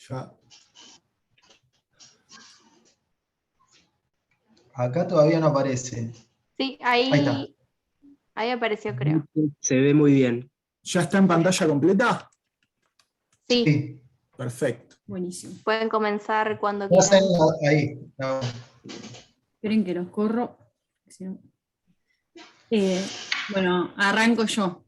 Ya. Acá todavía no aparece. Sí, Ahí está. ahí apareció, creo. Se ve muy bien. ¿Ya está en pantalla completa? Sí, Sí. Perfecto. Buenísimo. pueden comenzar cuando Ya quieran. ahí. No. Esperen que los corro. Si no- bueno, arranco yo.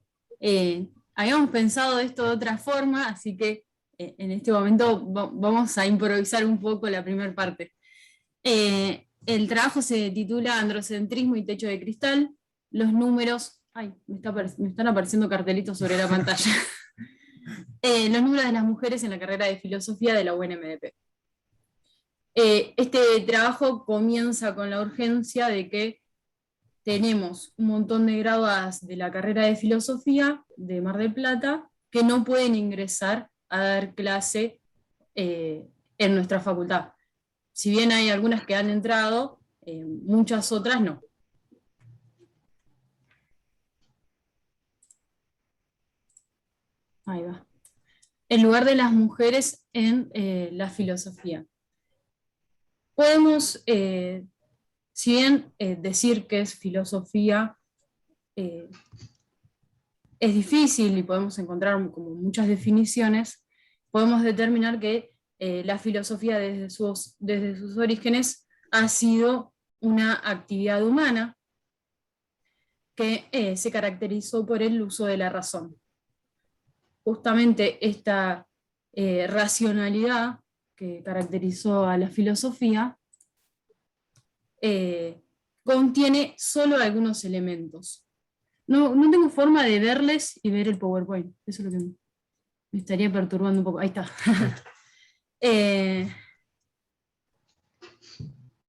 Habíamos pensado esto de otra forma, así que en este momento vamos a improvisar un poco la primera parte. El trabajo se titula Androcentrismo y techo de cristal. Los números... Ay, me están apareciendo cartelitos sobre la pantalla. Los números de las mujeres en la carrera de filosofía de la UNMDP. Este trabajo comienza con la urgencia de que tenemos un montón de graduadas de la carrera de filosofía de Mar del Plata que no pueden ingresar a dar clase en nuestra facultad. Si bien hay algunas que han entrado, muchas otras no. Ahí va. El lugar de las mujeres en la filosofía. Podemos, si bien decir que es filosofía es difícil y podemos encontrar como muchas definiciones, podemos determinar que la filosofía desde sus orígenes ha sido una actividad humana que se caracterizó por el uso de la razón. Justamente esta racionalidad que caracterizó a la filosofía contiene solo algunos elementos. No tengo forma de verles y ver el PowerPoint. Eso es lo que me estaría perturbando un poco. Ahí está.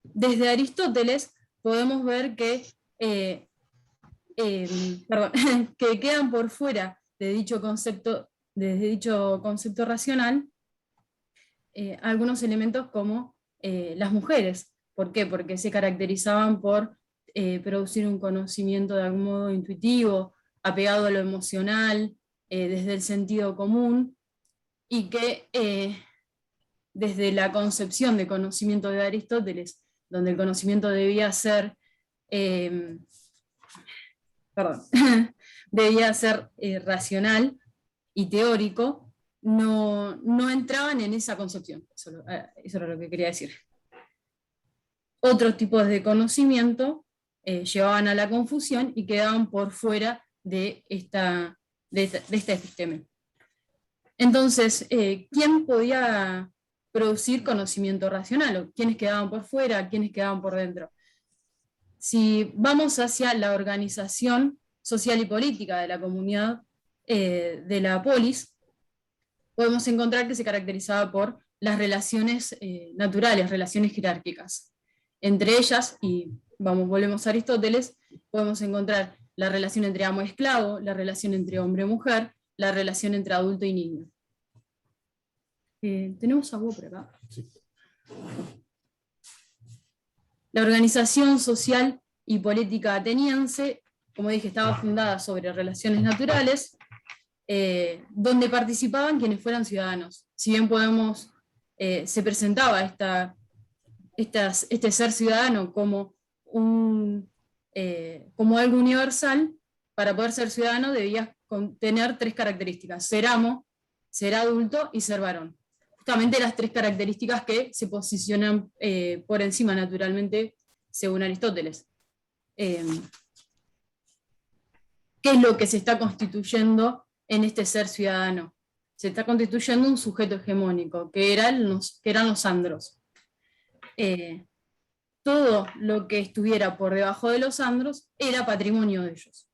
Desde Aristóteles podemos ver que, que quedan por fuera de dicho concepto racional algunos elementos como las mujeres. ¿Por qué? Porque se caracterizaban por producir un conocimiento de algún modo intuitivo, apegado a lo emocional, desde el sentido común, y que desde la concepción de conocimiento de Aristóteles, donde el conocimiento debía ser, debía ser racional y teórico, no entraban en esa concepción. Eso era lo que quería decir. Otros tipos de conocimiento llevaban a la confusión y quedaban por fuera de esta episteme. Entonces, ¿quién podía producir conocimiento racional? ¿O quiénes quedaban por fuera? ¿Quiénes quedaban por dentro? Si vamos hacia la organización social y política de la comunidad de la polis, podemos encontrar que se caracterizaba por las relaciones naturales, relaciones jerárquicas. Entre ellas, y volvemos a Aristóteles, podemos encontrar la relación entre amo y esclavo, la relación entre hombre y mujer, la relación entre adulto y niño. Tenemos a vos por acá. Sí. La organización social y política ateniense, como dije, estaba fundada sobre relaciones naturales, donde participaban quienes fueran ciudadanos. Si bien se presentaba este ser ciudadano como algo universal, para poder ser ciudadano debías tener tres características: ser amo, ser adulto y ser varón. Justamente las tres características que se posicionan por encima naturalmente según Aristóteles. ¿Qué es lo que se está constituyendo en este ser ciudadano? Se está constituyendo un sujeto hegemónico, que eran los andros. Todo lo que estuviera por debajo de los andros era patrimonio de ellos.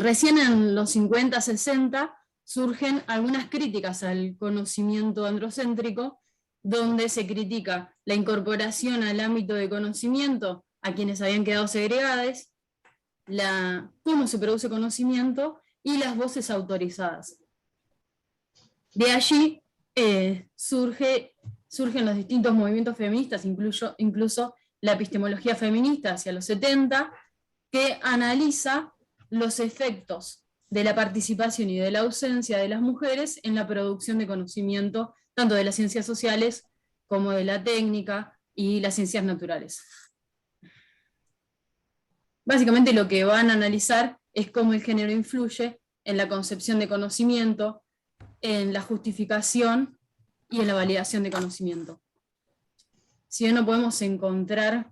Recién en los 50, 60 surgen algunas críticas al conocimiento androcéntrico, donde se critica la incorporación al ámbito de conocimiento a quienes habían quedado segregados, cómo se produce conocimiento y las voces autorizadas. De allí surgen los distintos movimientos feministas, incluso la epistemología feminista hacia los 70, que analiza los efectos de la participación y de la ausencia de las mujeres en la producción de conocimiento, tanto de las ciencias sociales como de la técnica y las ciencias naturales. Básicamente lo que van a analizar es cómo el género influye en la concepción de conocimiento, en la justificación y en la validación de conocimiento. Si bien no podemos encontrar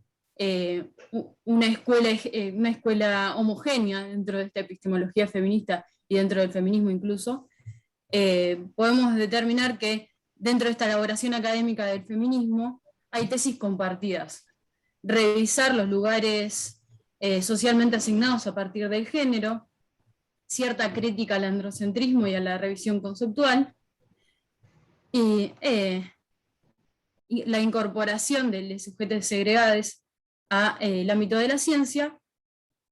una escuela homogénea dentro de esta epistemología feminista y dentro del feminismo incluso, podemos determinar que dentro de esta elaboración académica del feminismo hay tesis compartidas. Revisar los lugares socialmente asignados a partir del género, cierta crítica al androcentrismo y a la revisión conceptual, y la incorporación de los sujetos segregados al ámbito de la ciencia,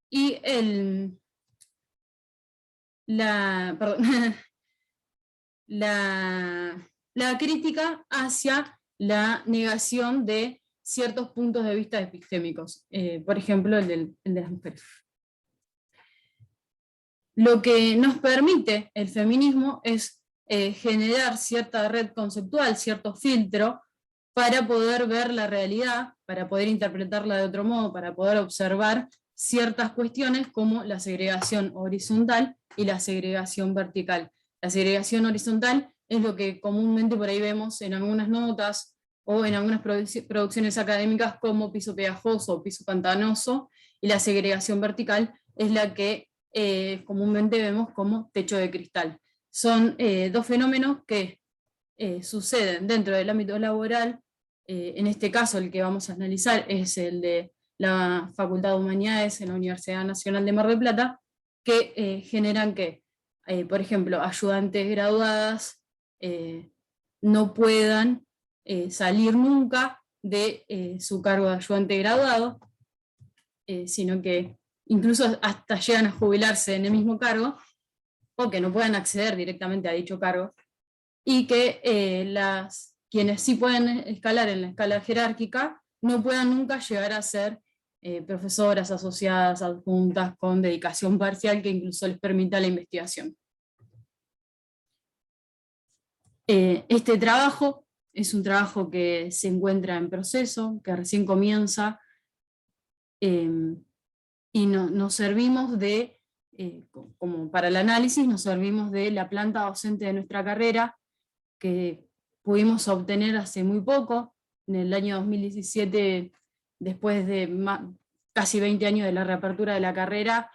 y la crítica hacia la negación de ciertos puntos de vista epistémicos, por ejemplo el de las mujeres. Lo que nos permite el feminismo es generar cierta red conceptual, cierto filtro, para poder ver la realidad, para poder interpretarla de otro modo, para poder observar ciertas cuestiones como la segregación horizontal y la segregación vertical. La segregación horizontal es lo que comúnmente por ahí vemos en algunas notas o en algunas producciones académicas como piso pegajoso o piso pantanoso, y la segregación vertical es la que comúnmente vemos como techo de cristal. Son dos fenómenos que suceden dentro del ámbito laboral. En este caso el que vamos a analizar es el de la Facultad de Humanidades en la Universidad Nacional de Mar del Plata, que generan que, por ejemplo, ayudantes graduadas no puedan salir nunca de su cargo de ayudante graduado, sino que incluso hasta llegan a jubilarse en el mismo cargo, o que no puedan acceder directamente a dicho cargo, y que quienes sí pueden escalar en la escala jerárquica no puedan nunca llegar a ser profesoras asociadas, adjuntas, con dedicación parcial que incluso les permita la investigación. Este trabajo es un trabajo que se encuentra en proceso, que recién comienza, y nos servimos de, como para el análisis, nos servimos de la planta docente de nuestra carrera, que pudimos obtener hace muy poco, en el año 2017, después de casi 20 años de la reapertura de la carrera,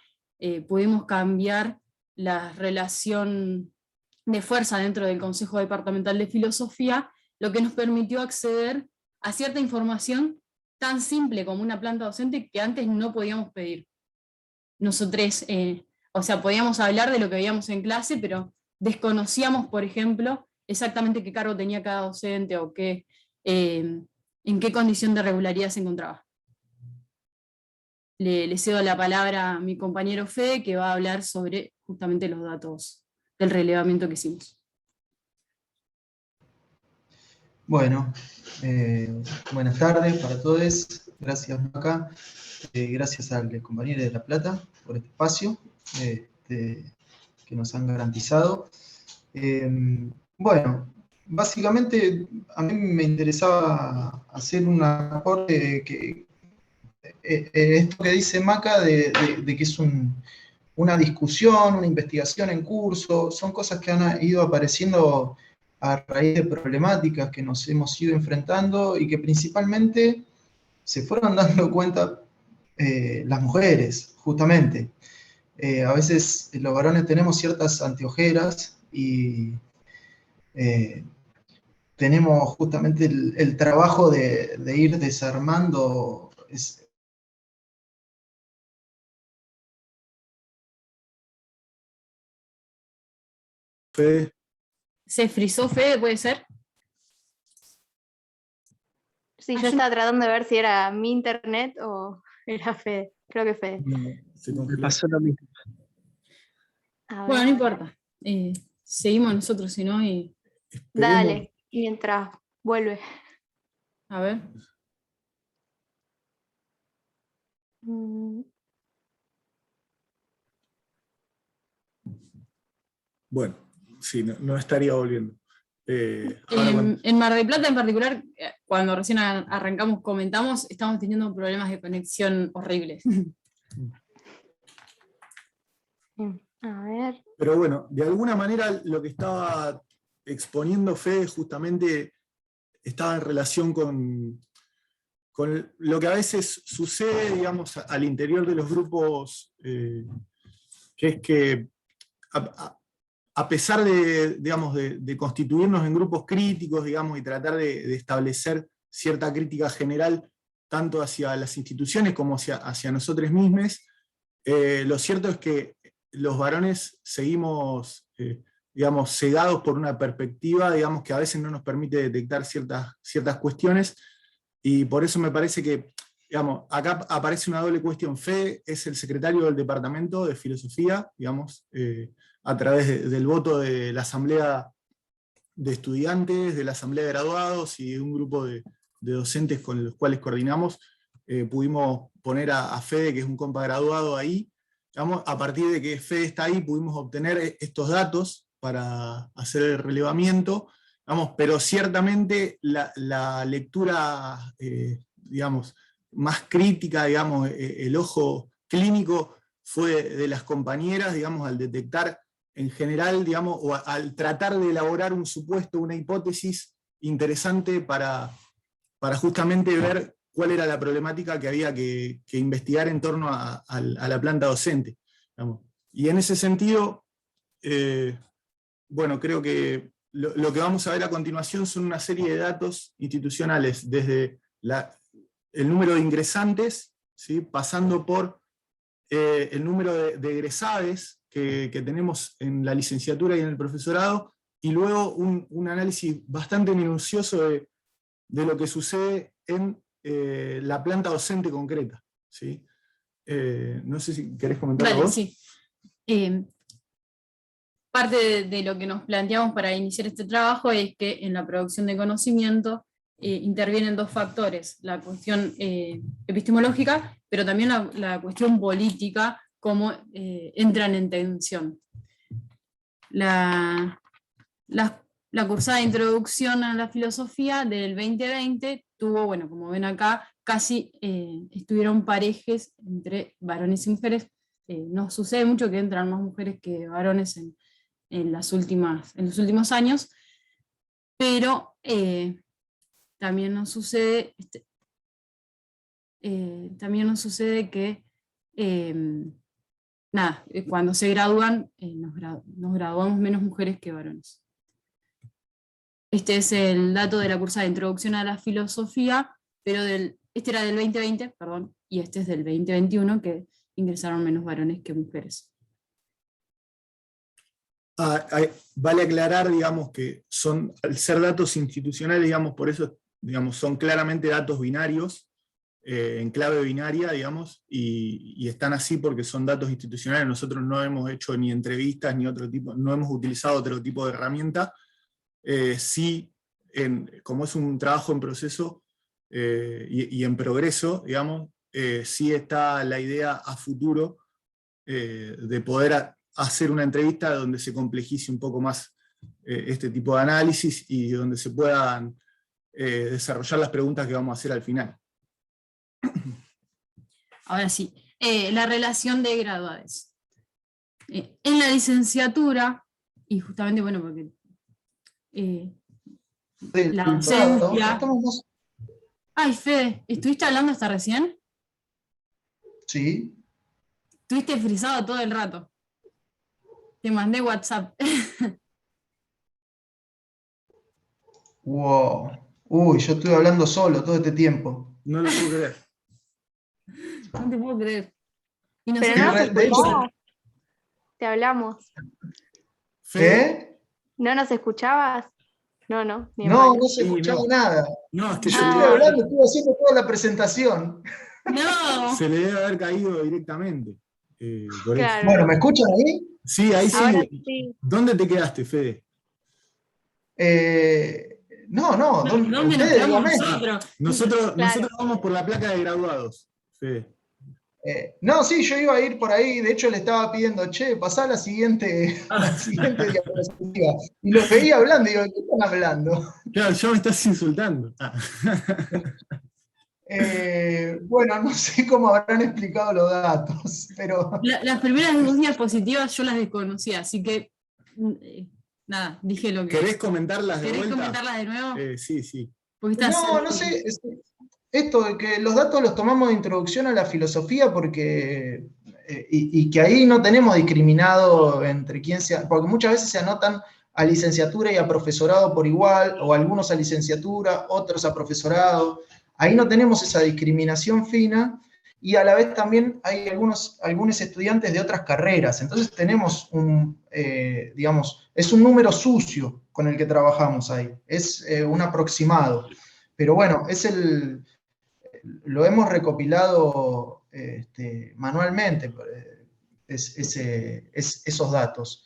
pudimos cambiar la relación de fuerza dentro del Consejo Departamental de Filosofía, lo que nos permitió acceder a cierta información tan simple como una planta docente que antes no podíamos pedir. Nosotros, o sea, podíamos hablar de lo que veíamos en clase, pero desconocíamos, por ejemplo, exactamente qué cargo tenía cada docente o en qué condición de regularidad se encontraba. Le cedo la palabra a mi compañero Fede, que va a hablar sobre justamente los datos del relevamiento que hicimos. Bueno, buenas tardes para todos. Gracias, Maca. Gracias al compañero de La Plata por este espacio que nos han garantizado. Bueno, básicamente a mí me interesaba hacer un aporte que esto que dice Maca de que es una discusión, una investigación en curso, son cosas que han ido apareciendo a raíz de problemáticas que nos hemos ido enfrentando y que principalmente se fueron dando cuenta las mujeres, justamente. A veces los varones tenemos ciertas anteojeras y tenemos justamente el trabajo de ir desarmando. Fede. ¿Se frizó Fede, puede ser? Sí, yo estaba tratando de ver si era mi internet o era Fede. Creo que Fede. Se Me congeló. pasó lo mismo. A Bueno, ver, no importa. Seguimos nosotros, si no, y dale, mientras vuelve. a ver. Mm, Bueno, sí, no estaría volviendo. Ahora, bueno, En Mar del Plata en particular, cuando recién arrancamos, comentamos, estamos teniendo problemas de conexión horribles. A ver. pero bueno, de alguna manera lo que estaba exponiendo Fede justamente estaba en relación con lo que a veces sucede, digamos, al interior de los grupos, que es que a pesar de, digamos, de constituirnos en grupos críticos, digamos, y tratar de establecer cierta crítica general, tanto hacia las instituciones como hacia nosotros mismos, lo cierto es que los varones seguimos, digamos, cegados por una perspectiva, digamos, que a veces no nos permite detectar ciertas cuestiones, y por eso me parece que, digamos, acá aparece una doble cuestión. Fede es el secretario del Departamento de Filosofía, digamos, a través del voto de la Asamblea de Estudiantes, de la Asamblea de Graduados y de un grupo de docentes con los cuales coordinamos, pudimos poner a Fede, que es un compa graduado, ahí. Digamos, a partir de que Fede está ahí, pudimos obtener estos datos para hacer el relevamiento, digamos, pero ciertamente la lectura, digamos, más crítica, digamos, el ojo clínico fue de las compañeras, digamos, al detectar en general, digamos, o al tratar de elaborar un supuesto, una hipótesis interesante para justamente ver cuál era la problemática que había que investigar en torno a la planta docente, digamos. Y en ese sentido, bueno, creo que lo que vamos a ver a continuación son una serie de datos institucionales, desde el número de ingresantes, ¿sí?, pasando por el número de egresades que tenemos en la licenciatura y en el profesorado, y luego un análisis bastante minucioso de lo que sucede en la planta docente concreta, ¿sí? No sé si querés comentar Dale, vos. sí. Parte de lo que nos planteamos para iniciar este trabajo es que en la producción de conocimiento intervienen dos factores: la cuestión epistemológica, pero también la cuestión política, cómo entran en tensión. La cursada de introducción a la filosofía del 2020 tuvo, bueno, como ven acá, casi estuvieron parejes entre varones y mujeres. Nos sucede mucho que entran más mujeres que varones en los últimos años, pero también nos sucede que cuando se gradúan nos graduamos menos mujeres que varones. Este es el dato de la cursada de introducción a la filosofía, pero este era del 2020, perdón, y este es del 2021, que ingresaron menos varones que mujeres. Vale aclarar, digamos, que al ser datos institucionales, digamos, por eso, digamos, son claramente datos binarios, en clave binaria, digamos, y están así porque son datos institucionales. Nosotros no hemos hecho ni entrevistas ni otro tipo, no hemos utilizado otro tipo de herramienta. Sí, como es un trabajo en proceso y en progreso, digamos, sí está la idea a futuro de poder hacer una entrevista donde se complejice un poco más este tipo de análisis y donde se puedan desarrollar las preguntas que vamos a hacer al final. Ahora sí, la relación de graduados. En la licenciatura, y justamente, bueno, porque la docencia... Ay, Fede, ¿estuviste hablando hasta recién? Sí. Estuviste frisado todo el rato. Te mandé WhatsApp. Wow. Uy, yo estuve hablando solo todo este tiempo. No lo puedo creer. No te puedo creer. Y Pero no nos escuchabas. Te hablamos. ¿Qué? ¿No nos escuchabas? No, no. No se escuchaba nada. No, es que yo estuve hablando, estuve haciendo toda la presentación. No. Se le debe haber caído directamente. Claro. Bueno, ¿me escuchan ahí? Sí, ahí Ahora sí. sí. ¿Dónde te quedaste, Fede? No, ¿Dónde nos ustedes, quedamos dígame. nosotros? Nosotros Claro. vamos por la placa de graduados, Fede. No, sí, yo iba a ir por ahí, de hecho le estaba pidiendo, che, pasá a la siguiente, la siguiente diapositiva. Y los veía hablando, y digo, ¿qué están hablando? Claro, ya me estás insultando. Bueno, no sé cómo habrán explicado los datos, pero Las primeras 2 diapositivas yo las desconocía, así que nada, dije lo que. ¿Querés comentarlas de ¿Querés vuelta? comentarlas de nuevo? Sí, sí. Porque estás. no sé, esto de que los datos los tomamos de introducción a la filosofía porque, y que ahí no tenemos discriminado entre quién sea, porque muchas veces se anotan a licenciatura y a profesorado por igual, o algunos a licenciatura, otros a profesorado. Ahí no tenemos esa discriminación fina, y a la vez también hay algunos estudiantes de otras carreras. Entonces tenemos digamos, es un número sucio con el que trabajamos ahí, es un aproximado. Pero bueno, lo hemos recopilado manualmente, esos datos.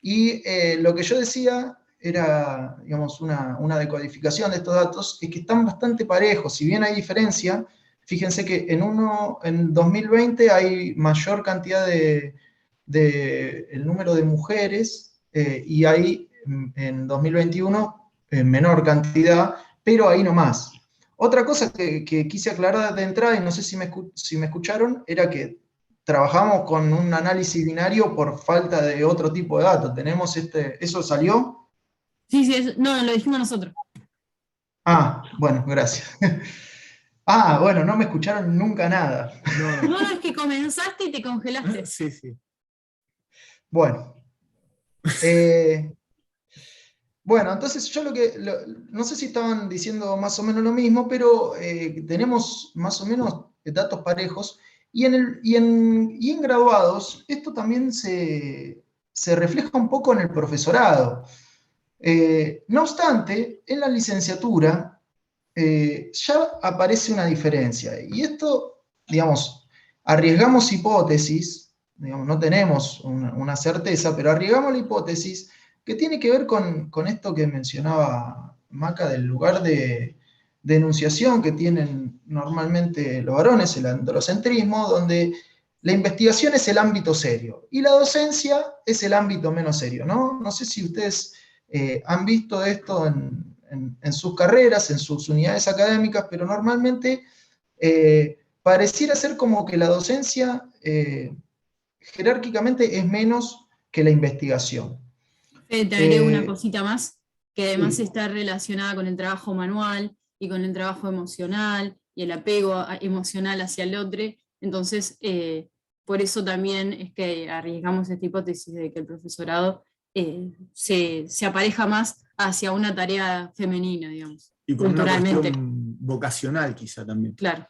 Y lo que yo decía era, digamos, una decodificación de estos datos, es que están bastante parejos. Si bien hay diferencia, fíjense que en 2020 hay mayor cantidad el número de mujeres, y hay en 2021 menor cantidad, pero ahí nomás. Otra cosa que quise aclarar de entrada, y no sé si me escucharon, era que trabajamos con un análisis binario por falta de otro tipo de datos. Tenemos ¿eso salió? Sí, no, lo dijimos nosotros. Ah, bueno, gracias. Ah, bueno, no me escucharon nunca nada. No, es que comenzaste y te congelaste. Sí, sí. Bueno. Bueno, entonces yo no sé si estaban diciendo más o menos lo mismo, pero tenemos más o menos datos parejos, y en graduados esto también se refleja un poco en el profesorado. No obstante, en la licenciatura ya aparece una diferencia, y esto, digamos, arriesgamos hipótesis, digamos, no tenemos una certeza, pero arriesgamos la hipótesis que tiene que ver con esto que mencionaba Maca, del lugar de enunciación que tienen normalmente los varones, el androcentrismo, donde la investigación es el ámbito serio y la docencia es el ámbito menos serio, ¿no? No sé si ustedes han visto esto en sus carreras, en sus unidades académicas, pero normalmente pareciera ser como que la docencia jerárquicamente es menos que la investigación. Te agrego una cosita más, que además Sí. está relacionada con el trabajo manual y con el trabajo emocional y el apego emocional hacia el otro. Entonces, por eso también es que arriesgamos esta hipótesis de que el profesorado se apareja más hacia una tarea femenina, digamos, Y con una culturalmente. cuestión vocacional quizá también. Claro.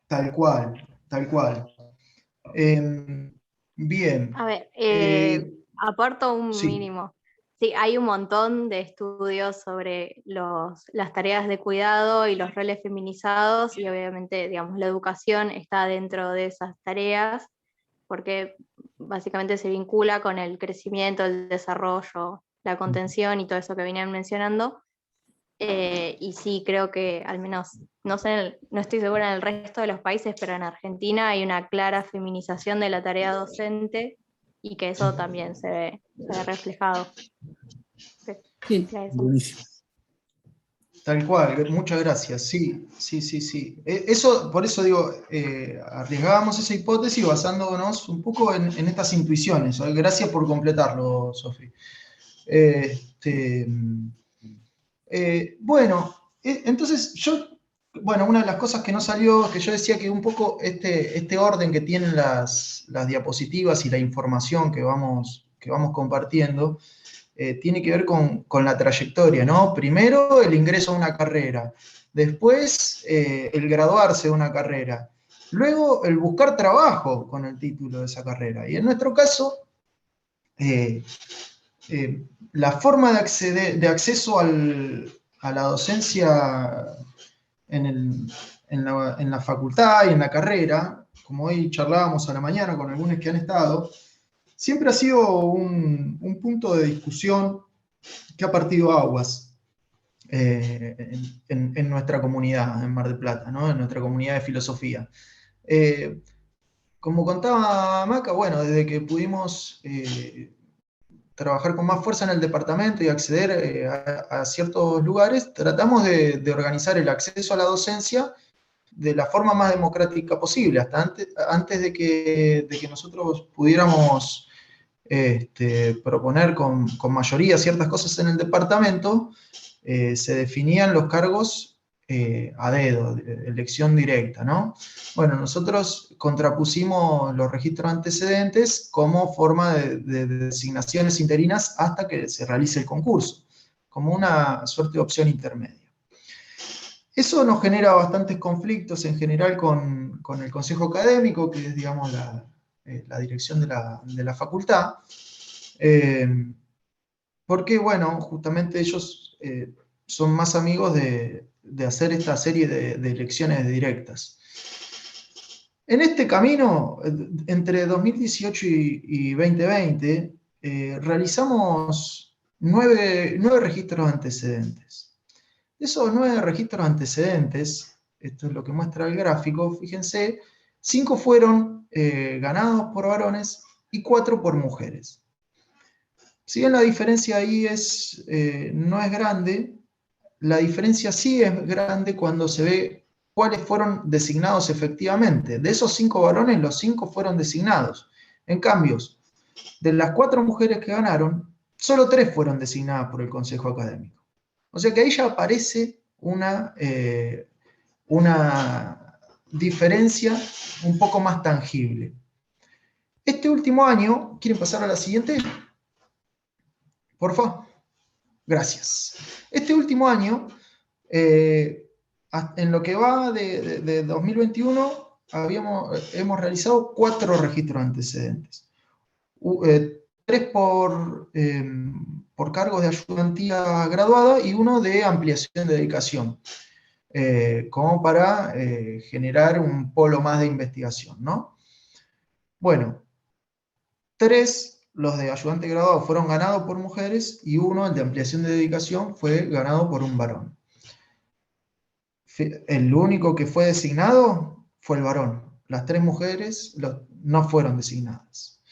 Tal cual, tal cual. Bien. A ver, aporto un Sí. mínimo. Sí, hay un montón de estudios sobre las tareas de cuidado y los roles feminizados, y obviamente, digamos, la educación está dentro de esas tareas, porque básicamente se vincula con el crecimiento, el desarrollo, la contención y todo eso que venían mencionando. Y sí, creo que al menos, no sé, no estoy segura en el resto de los países, pero en Argentina hay una clara feminización de la tarea docente, y que eso también se ve reflejado. Sí. Buenísimo. Tal cual, muchas gracias. Sí, sí, sí, sí. Por eso digo, arriesgábamos esa hipótesis basándonos un poco en estas intuiciones. Gracias por completarlo, Sofi. Bueno, entonces una de las cosas que no salió, que yo decía que un poco este orden que tienen las diapositivas y la información que vamos compartiendo, tiene que ver con la trayectoria, ¿no? Primero el ingreso a una carrera, después el graduarse de una carrera, luego el buscar trabajo con el título de esa carrera. Y en nuestro caso, la forma de acceso a la docencia en la facultad y en la carrera, como hoy charlábamos a la mañana con algunos que han estado, siempre ha sido un punto de discusión que ha partido aguas en nuestra comunidad, en Mar del Plata, ¿no? En nuestra comunidad de filosofía. Como contaba Maca, bueno, desde que pudimos trabajar con más fuerza en el departamento y acceder a ciertos lugares, tratamos de organizar el acceso a la docencia de la forma más democrática posible. Hasta antes de que nosotros pudiéramos proponer con mayoría ciertas cosas en el departamento, se definían los cargos a dedo, elección directa, ¿no? Bueno, nosotros contrapusimos los registros antecedentes como forma de designaciones interinas hasta que se realice el concurso, como una suerte de opción intermedia. Eso nos genera bastantes conflictos en general con el consejo académico, que es, digamos, la dirección de la facultad, porque, bueno, justamente ellos son más amigos de hacer esta serie de elecciones directas. En este camino, entre 2018 y 2020, realizamos 9 registros antecedentes. De esos 9 registros antecedentes, esto es lo que muestra el gráfico, fíjense, 5 fueron ganados por varones y 4 por mujeres. Si bien la diferencia ahí no es grande, la diferencia sí es grande cuando se ve cuáles fueron designados efectivamente. De esos 5 varones, los 5 fueron designados. En cambio, de las 4 mujeres que ganaron, solo 3 fueron designadas por el Consejo Académico. O sea que ahí ya aparece una diferencia un poco más tangible. Este último año, ¿quieren pasar a la siguiente? Por favor. Gracias. Este último año, en lo que va de 2021, hemos realizado 4 registros antecedentes. 3 por cargos de ayudantía graduada y 1 de ampliación de dedicación, como para generar un polo más de investigación, ¿no? Bueno, 3, los de ayudante graduado, fueron ganados por mujeres y 1, el de ampliación de dedicación, fue ganado por un varón. El único que fue designado fue el varón. Las 3 mujeres no fueron designadas.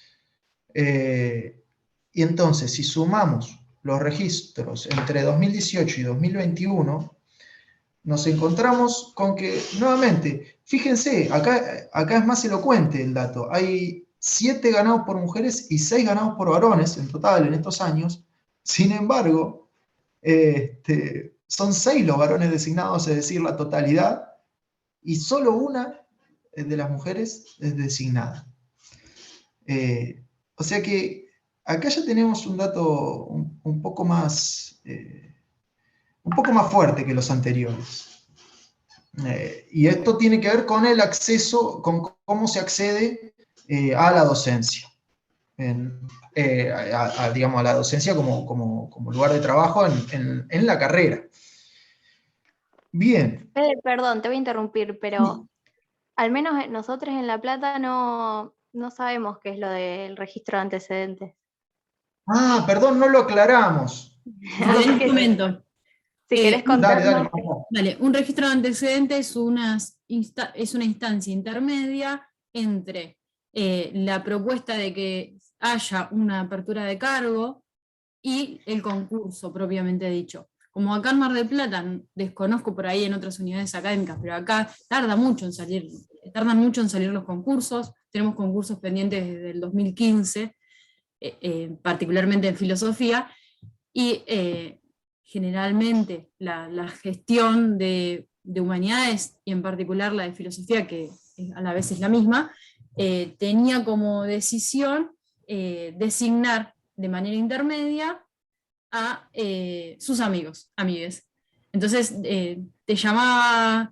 Y entonces, si sumamos los registros entre 2018 y 2021, nos encontramos con que, nuevamente, fíjense, acá es más elocuente el dato. Hay 7 ganados por mujeres y 6 ganados por varones en total en estos años. Sin embargo, son 6 los varones designados, es decir, la totalidad, y solo 1 de las mujeres es designada. O sea que acá ya tenemos un dato un poco más fuerte que los anteriores. Y esto tiene que ver con el acceso, con cómo se accede a la docencia. Digamos, a la docencia como lugar de trabajo en la carrera. Bien. Perdón, te voy a interrumpir, pero al menos nosotros en La Plata no sabemos qué es lo del registro de antecedentes. Ah, perdón, no lo aclaramos. Ahí les comento. Si querés contarnos. Dale, un registro de antecedentes es una instancia intermedia entre la propuesta de que haya una apertura de cargo y el concurso propiamente dicho. Como acá en Mar del Plata, desconozco por ahí en otras unidades académicas, pero acá tardan mucho en salir los concursos. Tenemos concursos pendientes desde el 2015, particularmente en filosofía, y generalmente la gestión de humanidades, y en particular la de filosofía, que a la vez es la misma, tenía como decisión designar de manera intermedia a sus amigues. Entonces me llamaba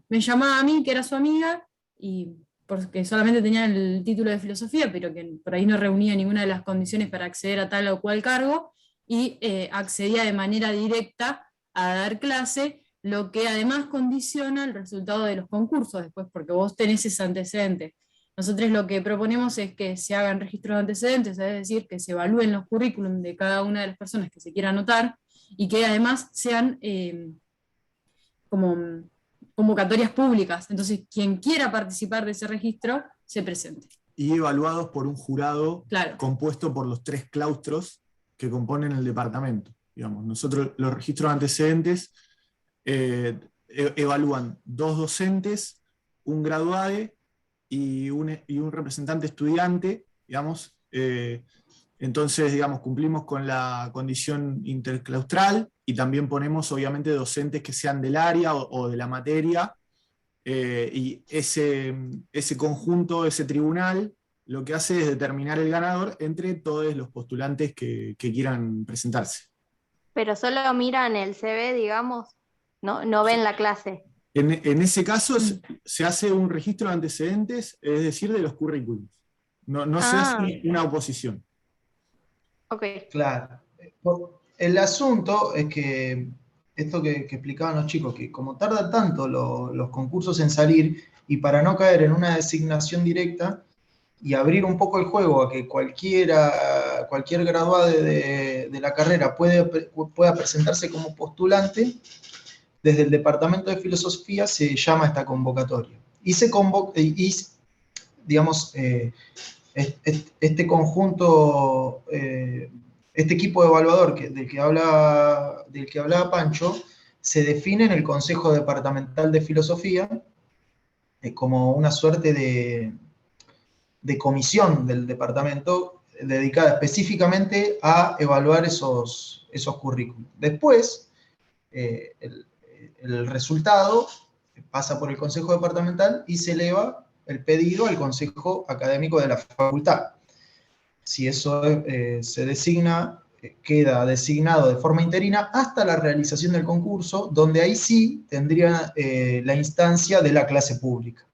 a mí, que era su amiga, y porque solamente tenía el título de filosofía, pero que por ahí no reunía ninguna de las condiciones para acceder a tal o cual cargo, y accedía de manera directa a dar clase, lo que además condiciona el resultado de los concursos después, porque vos tenés ese antecedente. Nosotros lo que proponemos es que se hagan registros de antecedentes, es decir, que se evalúen los currículum de cada una de las personas que se quiera anotar, y que además sean como convocatorias públicas. Entonces, quien quiera participar de ese registro, se presente. y evaluados por un jurado Claro. compuesto por los 3 claustros que componen el departamento. Digamos, nosotros los registros de antecedentes evalúan 2 docentes, un graduade y un representante estudiante, digamos. Entonces, digamos, cumplimos con la condición interclaustral y también ponemos, obviamente, docentes que sean del área o de la materia, y ese conjunto, ese tribunal, lo que hace es determinar el ganador entre todos los postulantes que quieran presentarse. Pero solo miran el CV, digamos, no ven la clase. En ese caso se hace un registro de antecedentes, es decir, de los currículums. No se hace una oposición. Ok. Claro. El asunto es que esto que explicaban los chicos, que como tarda tanto los concursos en salir, y para no caer en una designación directa y abrir un poco el juego a que cualquier graduado de la carrera pueda presentarse como postulante, desde el Departamento de Filosofía se llama esta convocatoria. Y se convoca, digamos, este conjunto, este equipo evaluador del que hablaba Pancho, se define en el Consejo Departamental de Filosofía como una suerte de comisión del departamento dedicada específicamente a evaluar esos currículums. Después, el resultado pasa por el Consejo Departamental y se eleva el pedido al Consejo Académico de la Facultad. Si eso se designa, queda designado de forma interina hasta la realización del concurso, donde ahí sí tendría la instancia de la clase pública.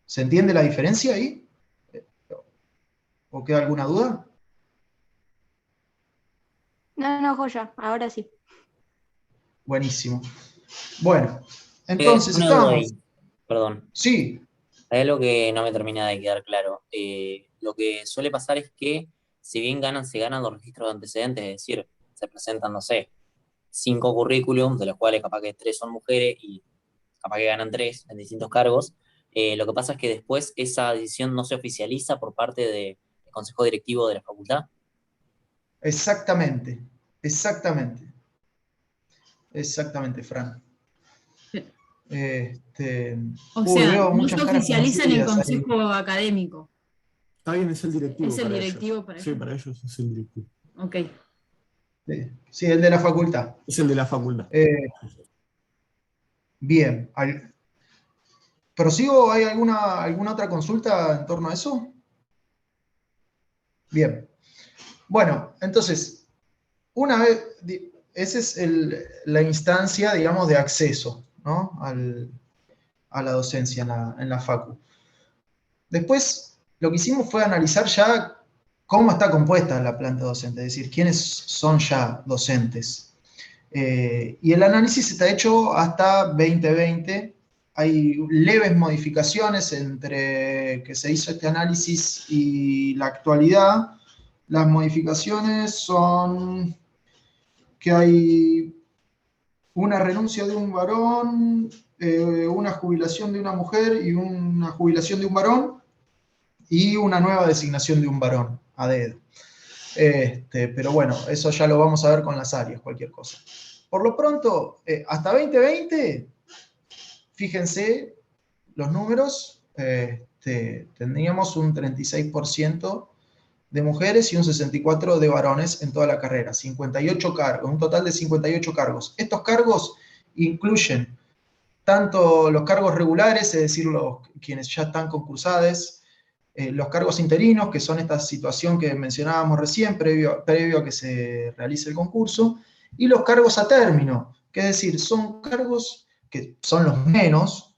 ¿Se entiende la diferencia ahí? ¿O queda alguna duda? No, joya, ahora sí. Buenísimo. Bueno, entonces Una duda estamos. ahí, perdón. Sí. Hay algo que no me termina de quedar claro. Lo que suele pasar es que, si bien se ganan los registros de antecedentes, es decir, se presentan, no sé, 5 currículums, de los cuales capaz que 3 son mujeres y capaz que ganan 3 en distintos cargos. Lo que pasa es que después esa decisión no se oficializa por parte del Consejo Directivo de la facultad. Exactamente, Fran. O sea, no se caras oficializa en el conocidas ahí. consejo académico. Está bien, es el directivo. Es el para directivo ellos. para Sí, ellos. para ellos es el directivo. Ok. Sí, el de la facultad. Es el de la facultad. Bien. ¿Prosigo? ¿Hay alguna otra consulta en torno a eso? Bien. Bueno, entonces, una vez, esa es la instancia, digamos, de acceso, ¿no? a la docencia en la facu. Después, lo que hicimos fue analizar ya cómo está compuesta la planta docente, es decir, quiénes son ya docentes. Y el análisis está hecho hasta 2020. Hay leves modificaciones entre que se hizo este análisis y la actualidad. Las modificaciones son que hay una renuncia de un varón, una jubilación de una mujer y una jubilación de un varón, y una nueva designación de un varón a dedo. Pero bueno, eso ya lo vamos a ver con las áreas, cualquier cosa. Por lo pronto, hasta 2020, fíjense los números, tendríamos un 36% de mujeres y un 64% de varones en toda la carrera, 58 cargos, un total de 58 cargos. Estos cargos incluyen tanto los cargos regulares, es decir, quienes ya están concursados, los cargos interinos, que son esta situación que mencionábamos recién, previo a que se realice el concurso, y los cargos a término, que es decir, son cargos que son los menos.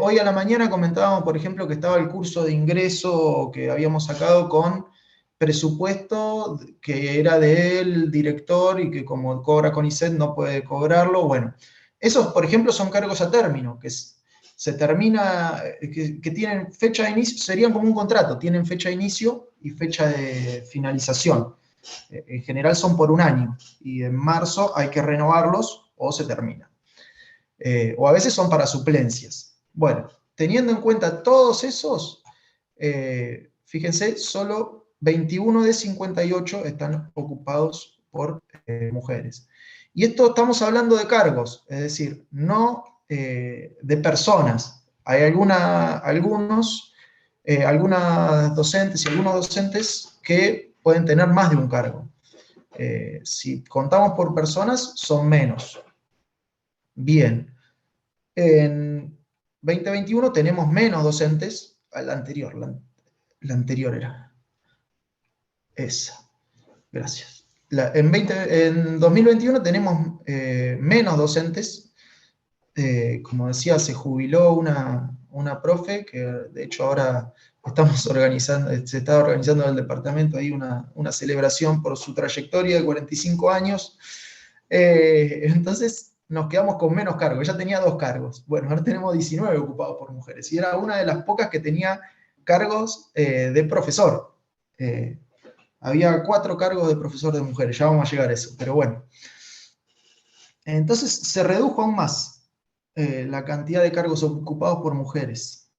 Hoy a la mañana comentábamos, por ejemplo, que estaba el curso de ingreso que habíamos sacado con presupuesto que era del director y que como cobra CONICET no puede cobrarlo. Bueno, esos, por ejemplo, son cargos a término, que se termina, que tienen fecha de inicio, serían como un contrato, tienen fecha de inicio y fecha de finalización. En general son por un año, y en marzo hay que renovarlos o se termina. O a veces son para suplencias. Bueno, teniendo en cuenta todos esos, fíjense, solo 21 de 58 están ocupados por mujeres. Y esto estamos hablando de cargos, es decir, no de personas. Hay algunas docentes y algunos docentes que pueden tener más de un cargo. Si contamos por personas, son menos. Bien. En 2021 tenemos menos docentes. La anterior era esa. Gracias. En 2021 tenemos menos docentes. Como decía, se jubiló una profe, que de hecho ahora se está organizando en el departamento ahí una celebración por su trayectoria de 45 años. Entonces nos quedamos con menos cargos. Ella tenía 2 cargos. Bueno, ahora tenemos 19 ocupados por mujeres. Y era una de las pocas que tenía cargos de profesor. Había 4 cargos de profesor de mujeres. Ya vamos a llegar a eso, pero bueno. Entonces se redujo aún más la cantidad de cargos ocupados por mujeres.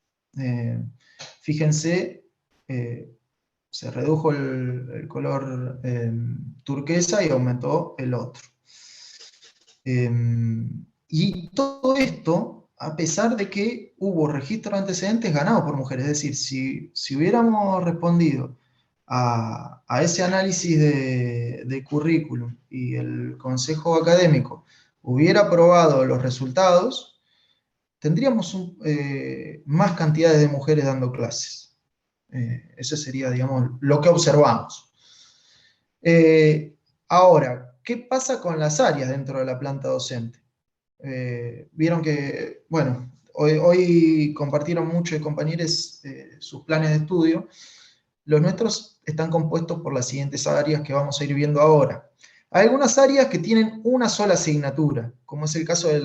Fíjense, se redujo el color turquesa y aumentó el otro. Y todo esto, a pesar de que hubo registros de antecedentes ganados por mujeres. Es decir, si hubiéramos respondido a ese análisis de currículum y el consejo académico hubiera aprobado los resultados, tendríamos más cantidades de mujeres dando clases. Eso sería, digamos, lo que observamos. Ahora, ¿qué pasa con las áreas dentro de la planta docente? Vieron que, bueno, hoy compartieron muchos compañeros sus planes de estudio. Los nuestros están compuestos por las siguientes áreas que vamos a ir viendo ahora. Hay algunas áreas que tienen una sola asignatura, como es el caso de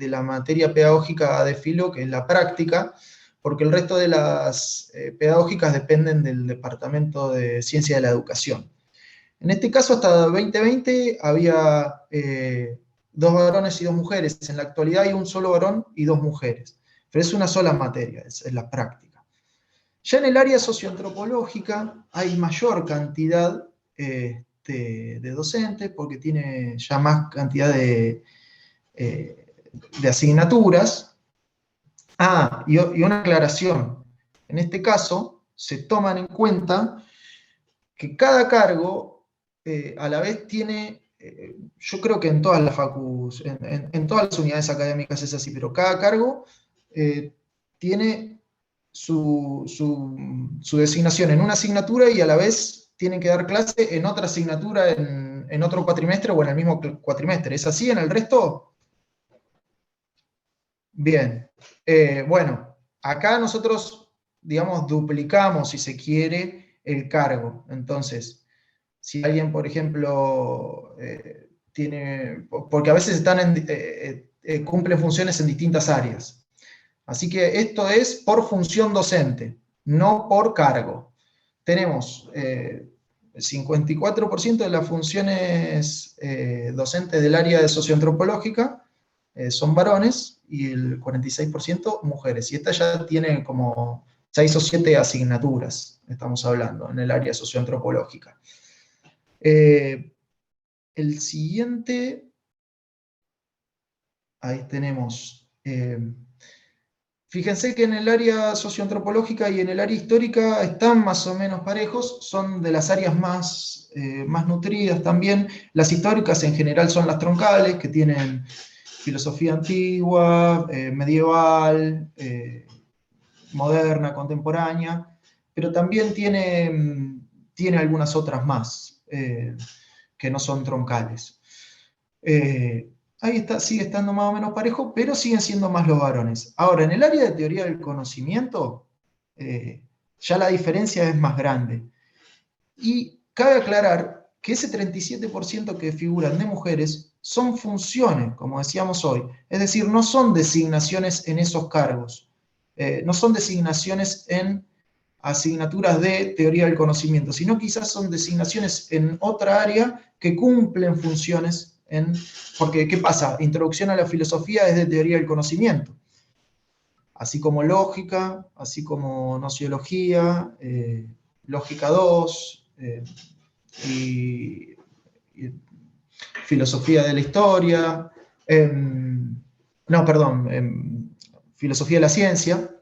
la materia pedagógica de filo, que es la práctica, porque el resto de las pedagógicas dependen del Departamento de Ciencia de la Educación. En este caso, hasta 2020 había 2 varones y 2 mujeres. En la actualidad hay un solo varón y 2 mujeres. Pero es una sola materia, es la práctica. Ya en el área socioantropológica hay mayor cantidad de docentes, porque tiene ya más cantidad de asignaturas. Y una aclaración. En este caso, se toman en cuenta que cada cargo a la vez tiene, yo creo que en todas las facus, en todas las unidades académicas es así, pero cada cargo tiene su designación en una asignatura y a la vez tienen que dar clase en otra asignatura en otro cuatrimestre o en el mismo cuatrimestre. ¿Es así en el resto? Bien. Bueno, acá nosotros, digamos, duplicamos, si se quiere, el cargo. Entonces, si alguien, por ejemplo, tiene, porque a veces cumplen funciones en distintas áreas. Así que esto es por función docente, no por cargo. Tenemos el 54% de las funciones docentes del área de socioantropológica son varones y el 46% mujeres. Y esta ya tiene como 6 o 7 asignaturas, estamos hablando, en el área socioantropológica. El siguiente, ahí tenemos, fíjense que en el área socioantropológica y en el área histórica están más o menos parejos, son de las áreas más nutridas también. Las históricas en general son las troncales, que tienen filosofía antigua, medieval, moderna, contemporánea, pero también tiene algunas otras más. Que no son troncales. Ahí está, sigue estando más o menos parejo, pero siguen siendo más los varones. Ahora, en el área de teoría del conocimiento, ya la diferencia es más grande. Y cabe aclarar que ese 37% que figuran de mujeres son funciones, como decíamos hoy. Es decir, no son designaciones en esos cargos. No son designaciones en asignaturas de teoría del conocimiento, sino quizás son designaciones en otra área que cumplen funciones porque, ¿qué pasa? Introducción a la filosofía es de teoría del conocimiento. así como lógica, así como nociología, lógica 2, y filosofía de la historia, no, perdón, filosofía de la ciencia.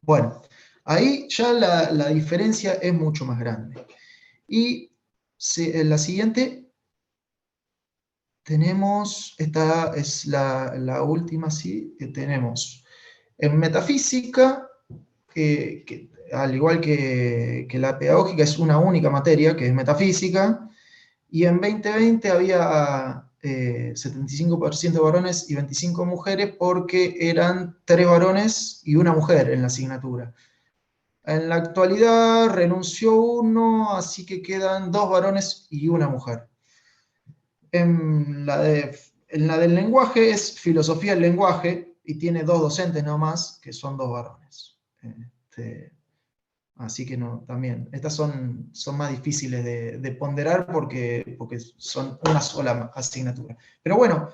Bueno, ahí ya la diferencia es mucho más grande. Y en la siguiente tenemos, esta es la última, sí, que tenemos en metafísica, que al igual que la pedagógica es una única materia, que es metafísica, y en 2020 había 75% varones y 25 mujeres porque eran 3 varones y una mujer en la asignatura. En la actualidad renunció uno, así que quedan 2 varones y una mujer. En la del lenguaje es filosofía del lenguaje y tiene 2 docentes nomás, que son 2 varones. Así que no, también, estas son más difíciles de ponderar porque son una sola asignatura. Pero bueno,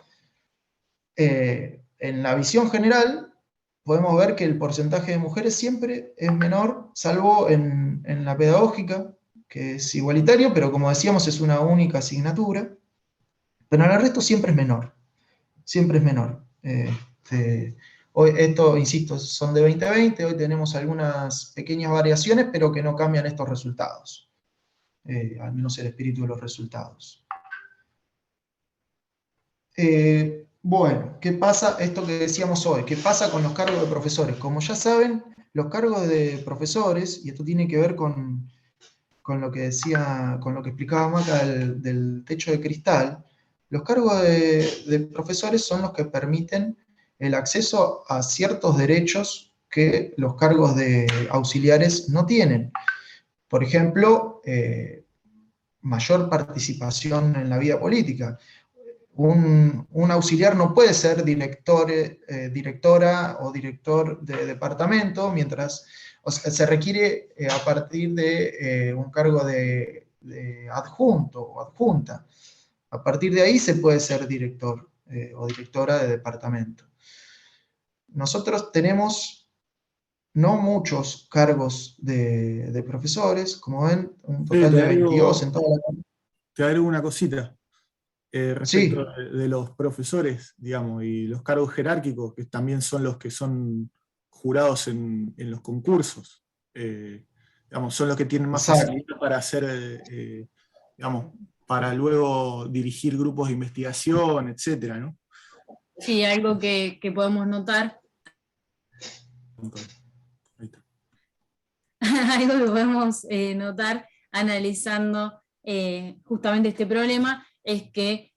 en la visión general podemos ver que el porcentaje de mujeres siempre es menor, salvo en la pedagógica, que es igualitario, pero como decíamos es una única asignatura. Pero en el resto siempre es menor, siempre es menor. Hoy, esto, insisto, son de 2020, hoy tenemos algunas pequeñas variaciones, pero que no cambian estos resultados, al menos el espíritu de los resultados. Bueno, ¿qué pasa? Esto que decíamos hoy, ¿qué pasa con los cargos de profesores? Como ya saben, los cargos de profesores, y esto tiene que ver con lo que decía, con lo que explicaba Maca del techo de cristal, los cargos de profesores son los que permiten el acceso a ciertos derechos que los cargos de auxiliares no tienen. Por ejemplo, mayor participación en la vida política. Un auxiliar no puede ser directora o director de departamento, mientras o sea, se requiere a partir de un cargo de adjunto o adjunta. A partir de ahí se puede ser director o directora de departamento. Nosotros tenemos no muchos cargos de profesores, como ven, un total de 22 en toda la... Te agrego una cosita. Respecto Sí. de los profesores, digamos, y los cargos jerárquicos, que también son los que son jurados en los concursos, digamos, son los que tienen más Exacto. facilidad para hacer, digamos, para luego dirigir grupos de investigación, etcétera, ¿no? Sí, algo que podemos notar, Ahí está. algo que podemos notar analizando justamente este problema es que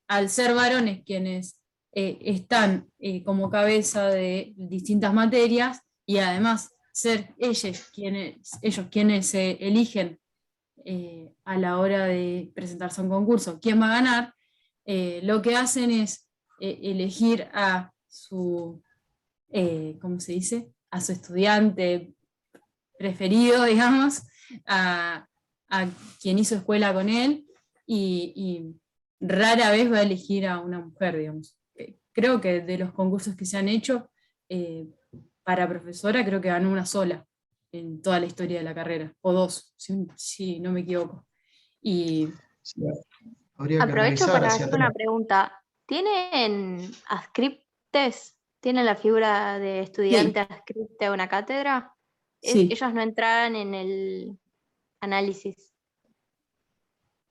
al ser varones quienes están como cabeza de distintas materias y además ser ellos quienes se eligen a la hora de presentarse a un concurso quién va a ganar, lo que hacen es elegir a su, ¿cómo se dice? A su estudiante preferido, digamos, a quien hizo escuela con él, y rara vez va a elegir a una mujer, digamos. Creo que de los concursos que se han hecho para profesora, creo que ganó una sola en toda la historia de la carrera, o 2, si no me equivoco. Y Sí, habría que Aprovecho revisar para hacia hacer atrás. una pregunta. ¿Tienen adscriptes? ¿Tienen la figura de estudiante adscripte a una cátedra? sí. Ellos no entraban en el análisis.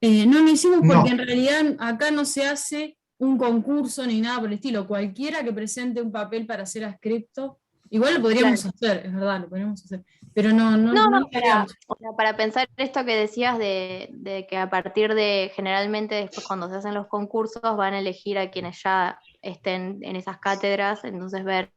No lo hicimos porque No. en realidad acá no se hace un concurso ni nada por el estilo. Cualquiera que presente un papel para ser adscripto, igual lo podríamos hacer, es verdad, lo podríamos hacer, pero no lo queríamos. Para pensar esto que decías de que a partir de, generalmente después cuando se hacen los concursos van a elegir a quienes ya estén en esas cátedras, entonces ver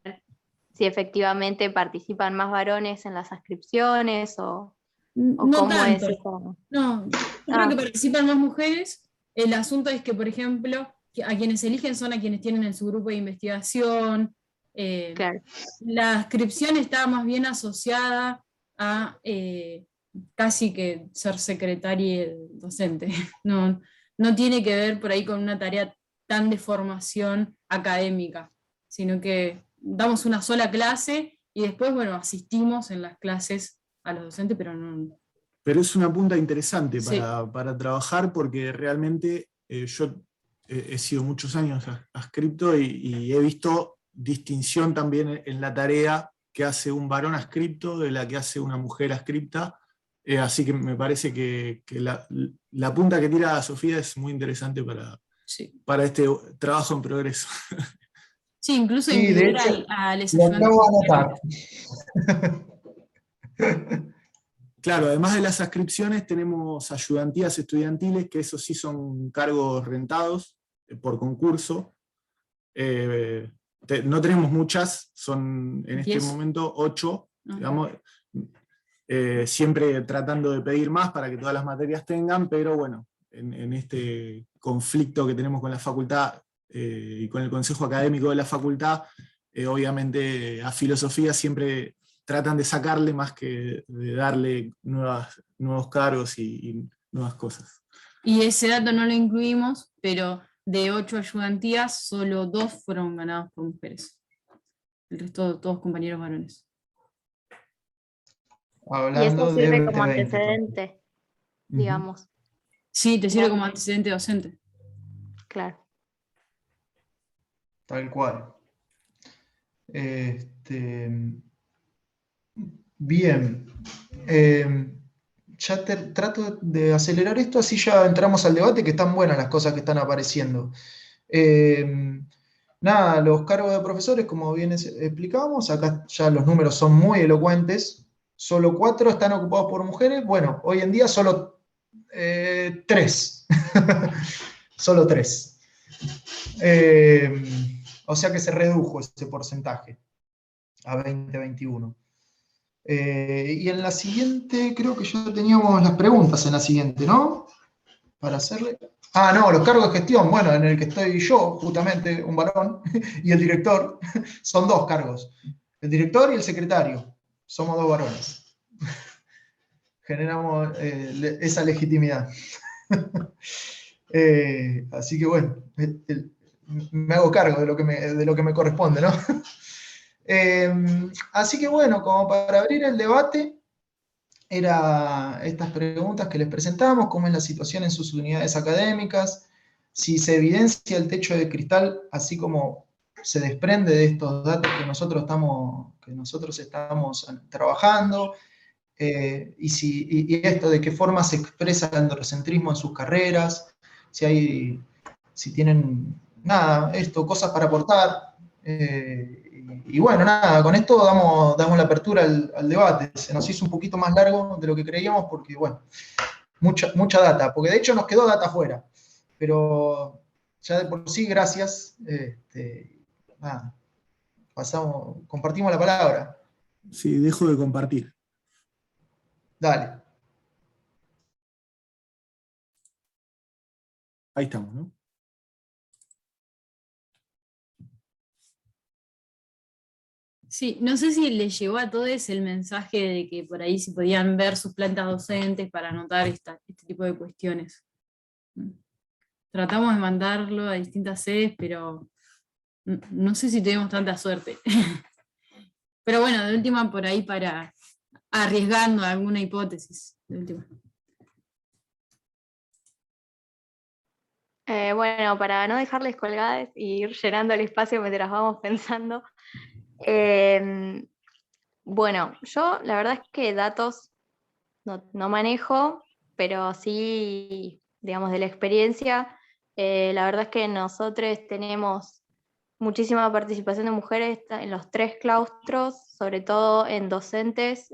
si efectivamente participan más varones en las adscripciones o No cómo es tanto. eso. No, yo creo que participan más mujeres. El asunto es que, por ejemplo, a quienes eligen son a quienes tienen en su grupo de investigación. Claro. La adscripción está más bien asociada a casi que ser secretaria docente. No tiene que ver por ahí con una tarea tan de formación académica, sino que damos una sola clase y después, bueno, asistimos en las clases a los docentes, pero no. Pero es una punta interesante Sí. para trabajar, porque realmente yo he sido muchos años adscripto y he visto distinción también en la tarea que hace un varón adscripto de la que hace una mujer adscripta. Así que me parece que la punta que tira Sofía es muy interesante Sí. para este trabajo en progreso. Sí, incluso Sí, de incluir hecho, a los lo ayudantes. acabo de anotar. Claro, además de las adscripciones tenemos ayudantías estudiantiles, que esos sí son cargos rentados por concurso. No tenemos muchas, son en este 10. momento 8, Ajá. digamos, siempre tratando de pedir más para que todas las materias tengan, pero bueno, en este conflicto que tenemos con la facultad y con el consejo académico de la facultad, obviamente a filosofía siempre tratan de sacarle más que de darle nuevos cargos y nuevas cosas. Y ese dato no lo incluimos, pero de 8 ayudantías, solo 2 fueron ganados por mujeres. El resto, todos compañeros varones. Y eso Hablando de sirve como 2020. antecedente, digamos. Sí, te sirve como antecedente docente. Claro. Tal cual. Bien. Ya trato de acelerar esto, así ya entramos al debate, que están buenas las cosas que están apareciendo. Nada, los cargos de profesores, como bien explicábamos, acá ya los números son muy elocuentes. Solo 4 están ocupados por mujeres. Bueno, hoy en día solo 3. Solo 3. O sea que se redujo ese porcentaje a 2021. Y en la siguiente, creo que ya teníamos las preguntas en la siguiente, ¿no? Para hacerle. Ah, no, los cargos de gestión, bueno, en el que estoy yo, justamente, un varón, y el director, son 2 cargos. El director y el secretario. Somos 2 varones. Generamos esa legitimidad. Así que bueno, me hago cargo de lo que me corresponde, ¿no? Así que bueno, como para abrir el debate, era estas preguntas que les presentamos: cómo es la situación en sus unidades académicas, si se evidencia el techo de cristal, así como se desprende de estos datos que nosotros estamos trabajando, y esto de qué forma se expresa el androcentrismo en sus carreras, si tienen, nada, cosas para aportar. Y bueno, nada, con esto damos la apertura al debate. Se nos hizo un poquito más largo de lo que creíamos porque, bueno, mucha data, porque de hecho nos quedó data afuera, pero ya de por sí, gracias. Nada, compartimos la palabra. Sí, dejo de compartir. Dale. Ahí estamos, ¿no? Sí, no sé si les llegó a todos el mensaje de que por ahí se podían ver sus plantas docentes para anotar este tipo de cuestiones. Tratamos de mandarlo a distintas sedes, pero no sé si tuvimos tanta suerte. Pero bueno, de última por ahí para arriesgando alguna hipótesis. De última. Bueno, para no dejarles colgadas y ir llenando el espacio mientras vamos pensando. Bueno, yo la verdad es que datos no manejo, pero sí, digamos, de la experiencia, la verdad es que nosotros tenemos muchísima participación de mujeres en los 3 claustros, sobre todo en docentes.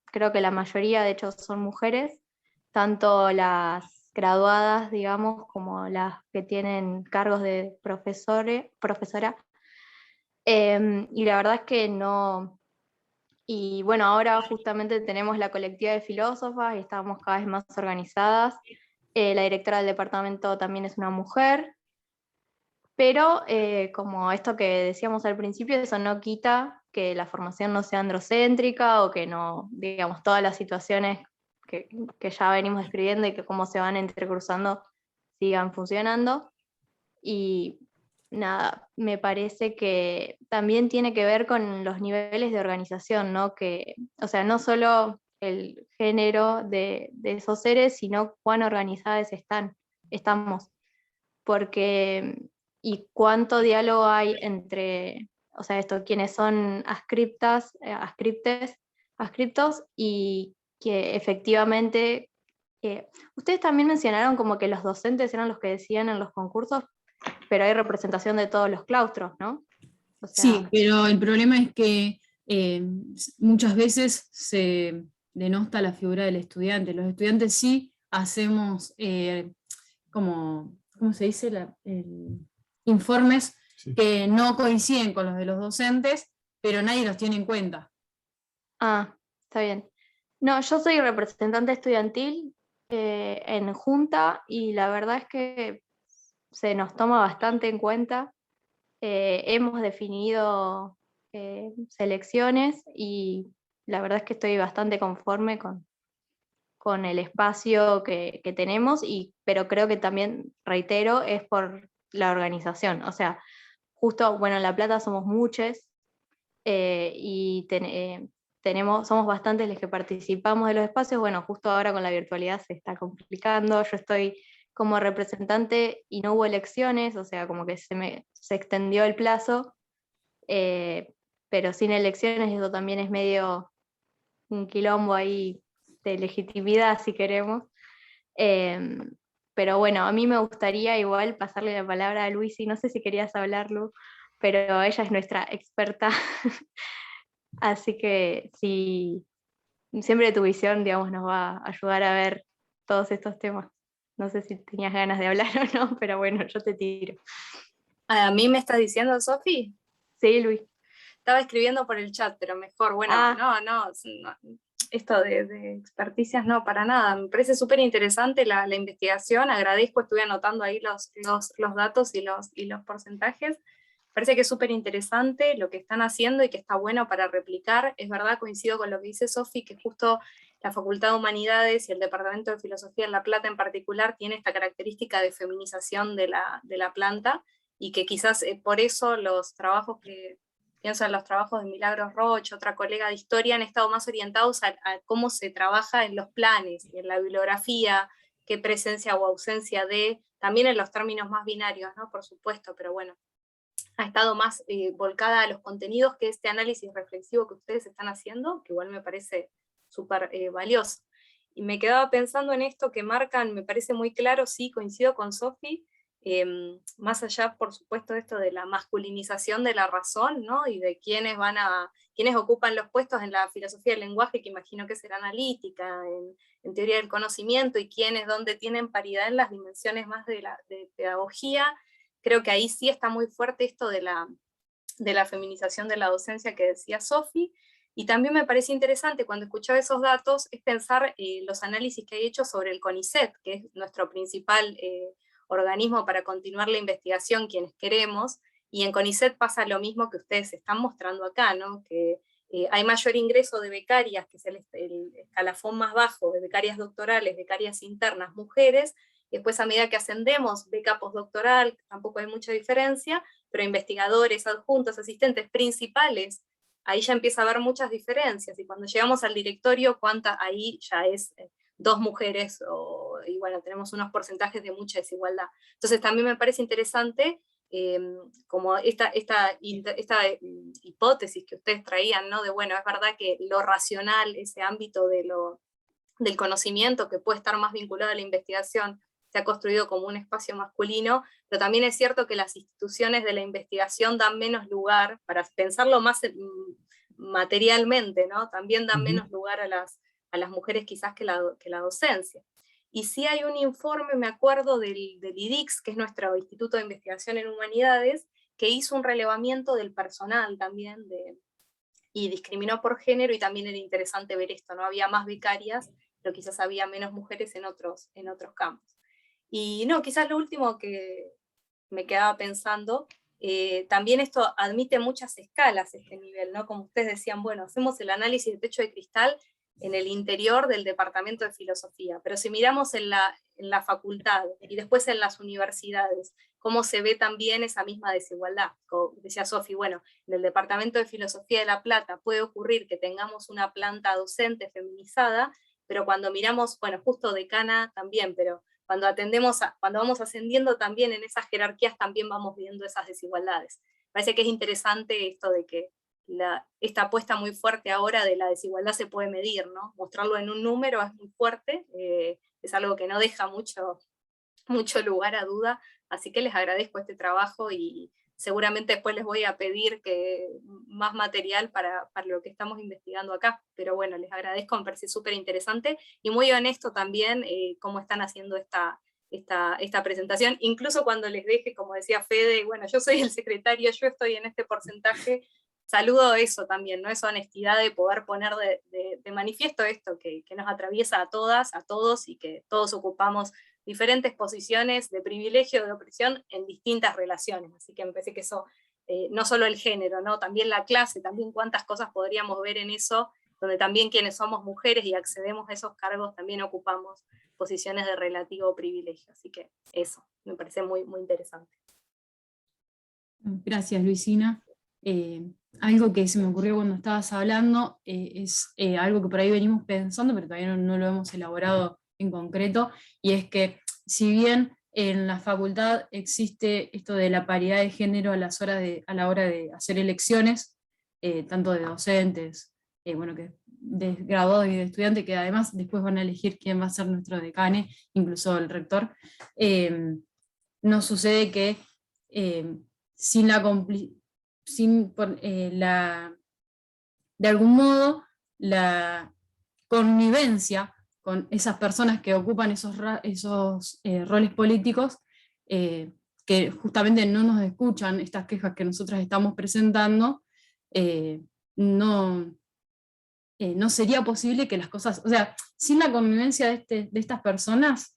Creo que la mayoría, de hecho, son mujeres, tanto las graduadas, digamos, como las que tienen cargos de profesora. Y la verdad es que no. Y bueno, ahora justamente tenemos la colectiva de filósofas y estamos cada vez más organizadas. La directora del departamento también es una mujer, pero como esto que decíamos al principio, eso no quita que la formación no sea androcéntrica o que no, digamos, todas las situaciones que ya venimos describiendo y que cómo se van entrecruzando sigan funcionando. Y nada, me parece que también tiene que ver con los niveles de organización, ¿no? Que, o sea, no solo el género de esos seres, sino cuán organizadas estamos. Porque, y cuánto diálogo hay entre, o sea, esto, quienes son ascriptos, y que efectivamente, ustedes también mencionaron como que los docentes eran los que decían en los concursos, pero hay representación de todos los claustros, ¿no? O sea, Sí, pero el problema es que muchas veces se denosta la figura del estudiante. Los estudiantes sí hacemos como, ¿cómo se dice? Informes Sí. que no coinciden con los de los docentes, pero nadie los tiene en cuenta. está bien. No, yo soy representante estudiantil en junta y la verdad es que se nos toma bastante en cuenta. Hemos definido selecciones y la verdad es que estoy bastante conforme con el espacio que tenemos, pero creo que también, reitero, es por la organización. O sea, justo, bueno, en La Plata somos muchos y somos bastantes los que participamos de los espacios. Bueno, justo ahora con la virtualidad se está complicando. Yo estoy como representante y no hubo elecciones, o sea, como que se extendió el plazo, pero sin elecciones eso también es medio un quilombo ahí de legitimidad, si queremos. Pero bueno, a mí me gustaría igual pasarle la palabra a Luis, y no sé si querías hablar, Lu, pero ella es nuestra experta, así que sí, siempre tu visión, digamos, nos va a ayudar a ver todos estos temas. No sé si tenías ganas de hablar o no, pero bueno, yo te tiro. ¿A mí me estás diciendo, Sofi? Sí, Luis. Estaba escribiendo por el chat, pero mejor, bueno, no, esto de experticias no, para nada. Me parece súper interesante la investigación, agradezco, estuve anotando ahí los datos y los porcentajes. Parece que es súper interesante lo que están haciendo y que está bueno para replicar. Es verdad, coincido con lo que dice Sofi, que justo la Facultad de Humanidades y el Departamento de Filosofía en La Plata en particular tiene esta característica de feminización de la planta, y que quizás por eso los trabajos que pienso en los trabajos de Milagros Roch, otra colega de historia, han estado más orientados a cómo se trabaja en los planes y en la bibliografía, qué presencia o ausencia de, también en los términos más binarios, ¿no? Por supuesto, pero bueno, ha estado más volcada a los contenidos que este análisis reflexivo que ustedes están haciendo, que igual me parece súper valioso. Y me quedaba pensando en esto que marcan, me parece muy claro, sí, coincido con Sofi, más allá, por supuesto, de esto de la masculinización de la razón, ¿no? Y de quiénes ocupan los puestos en la filosofía del lenguaje, que imagino que será analítica, en teoría del conocimiento, y quiénes, donde tienen paridad en las dimensiones más de pedagogía. Creo que ahí sí está muy fuerte esto de la feminización de la docencia que decía Sofi. Y también me parece interesante cuando escuchaba esos datos, es pensar los análisis que hay hecho sobre el CONICET, que es nuestro principal organismo para continuar la investigación, quienes queremos, y en CONICET pasa lo mismo que ustedes están mostrando acá, ¿no? Que hay mayor ingreso de becarias, que es el escalafón más bajo, de becarias doctorales, becarias internas, mujeres. Después, a medida que ascendemos, beca postdoctoral, tampoco hay mucha diferencia, pero investigadores, adjuntos, asistentes principales, ahí ya empieza a haber muchas diferencias, y cuando llegamos al directorio, ahí ya es 2 mujeres, y bueno, tenemos unos porcentajes de mucha desigualdad. Entonces también me parece interesante como esta hipótesis que ustedes traían, ¿no? De bueno, es verdad que lo racional, ese ámbito del conocimiento que puede estar más vinculado a la investigación, se ha construido como un espacio masculino, pero también es cierto que las instituciones de la investigación dan menos lugar, para pensarlo más materialmente, ¿no? También dan menos lugar a las mujeres quizás que la docencia. Y sí hay un informe, me acuerdo, del IDIX, que es nuestro Instituto de Investigación en Humanidades, que hizo un relevamiento del personal también, y discriminó por género, y también era interesante ver esto, ¿no? Había más becarias, pero quizás había menos mujeres en otros campos. Y no, quizás lo último que me quedaba pensando, también esto admite muchas escalas, este nivel, ¿no? Como ustedes decían, bueno, hacemos el análisis de techo de cristal en el interior del departamento de filosofía, pero si miramos en la facultad y después en las universidades, cómo se ve también esa misma desigualdad. Como decía Sofi, bueno, en el Departamento de Filosofía de La Plata puede ocurrir que tengamos una planta docente feminizada, pero cuando miramos, bueno, justo decana también, pero cuando vamos ascendiendo también en esas jerarquías también vamos viendo esas desigualdades. Parece que es interesante esto de que esta apuesta muy fuerte ahora de la desigualdad se puede medir, ¿no? Mostrarlo en un número es muy fuerte, es algo que no deja mucho lugar a duda, así que les agradezco este trabajo y seguramente después les voy a pedir más material para lo que estamos investigando acá, pero bueno, les agradezco, me parece súper interesante y muy honesto también cómo están haciendo esta presentación, incluso cuando les deje, como decía Fede, bueno, yo soy el secretario, yo estoy en este porcentaje, saludo eso también, ¿no? Esa honestidad de poder poner de manifiesto esto que nos atraviesa a todas, a todos, y que todos ocupamos diferentes posiciones de privilegio, de opresión, en distintas relaciones. Así que me parece que eso, no solo el género, ¿no? También la clase, también cuántas cosas podríamos ver en eso, donde también quienes somos mujeres y accedemos a esos cargos, también ocupamos posiciones de relativo privilegio. Así que eso, me parece muy, muy interesante. Gracias, Luisina. Algo que se me ocurrió cuando estabas hablando es algo que por ahí venimos pensando, pero todavía no lo hemos elaborado en concreto, y es que si bien en la facultad existe esto de la paridad de género a la hora de hacer elecciones, tanto de docentes, bueno, que de graduados y de estudiantes, que además después van a elegir quién va a ser nuestro decane, incluso el rector, no sucede que de algún modo la connivencia con esas personas que ocupan esos roles políticos, que justamente no nos escuchan estas quejas que nosotras estamos presentando, no sería posible que las cosas, o sea, sin la convivencia de estas personas,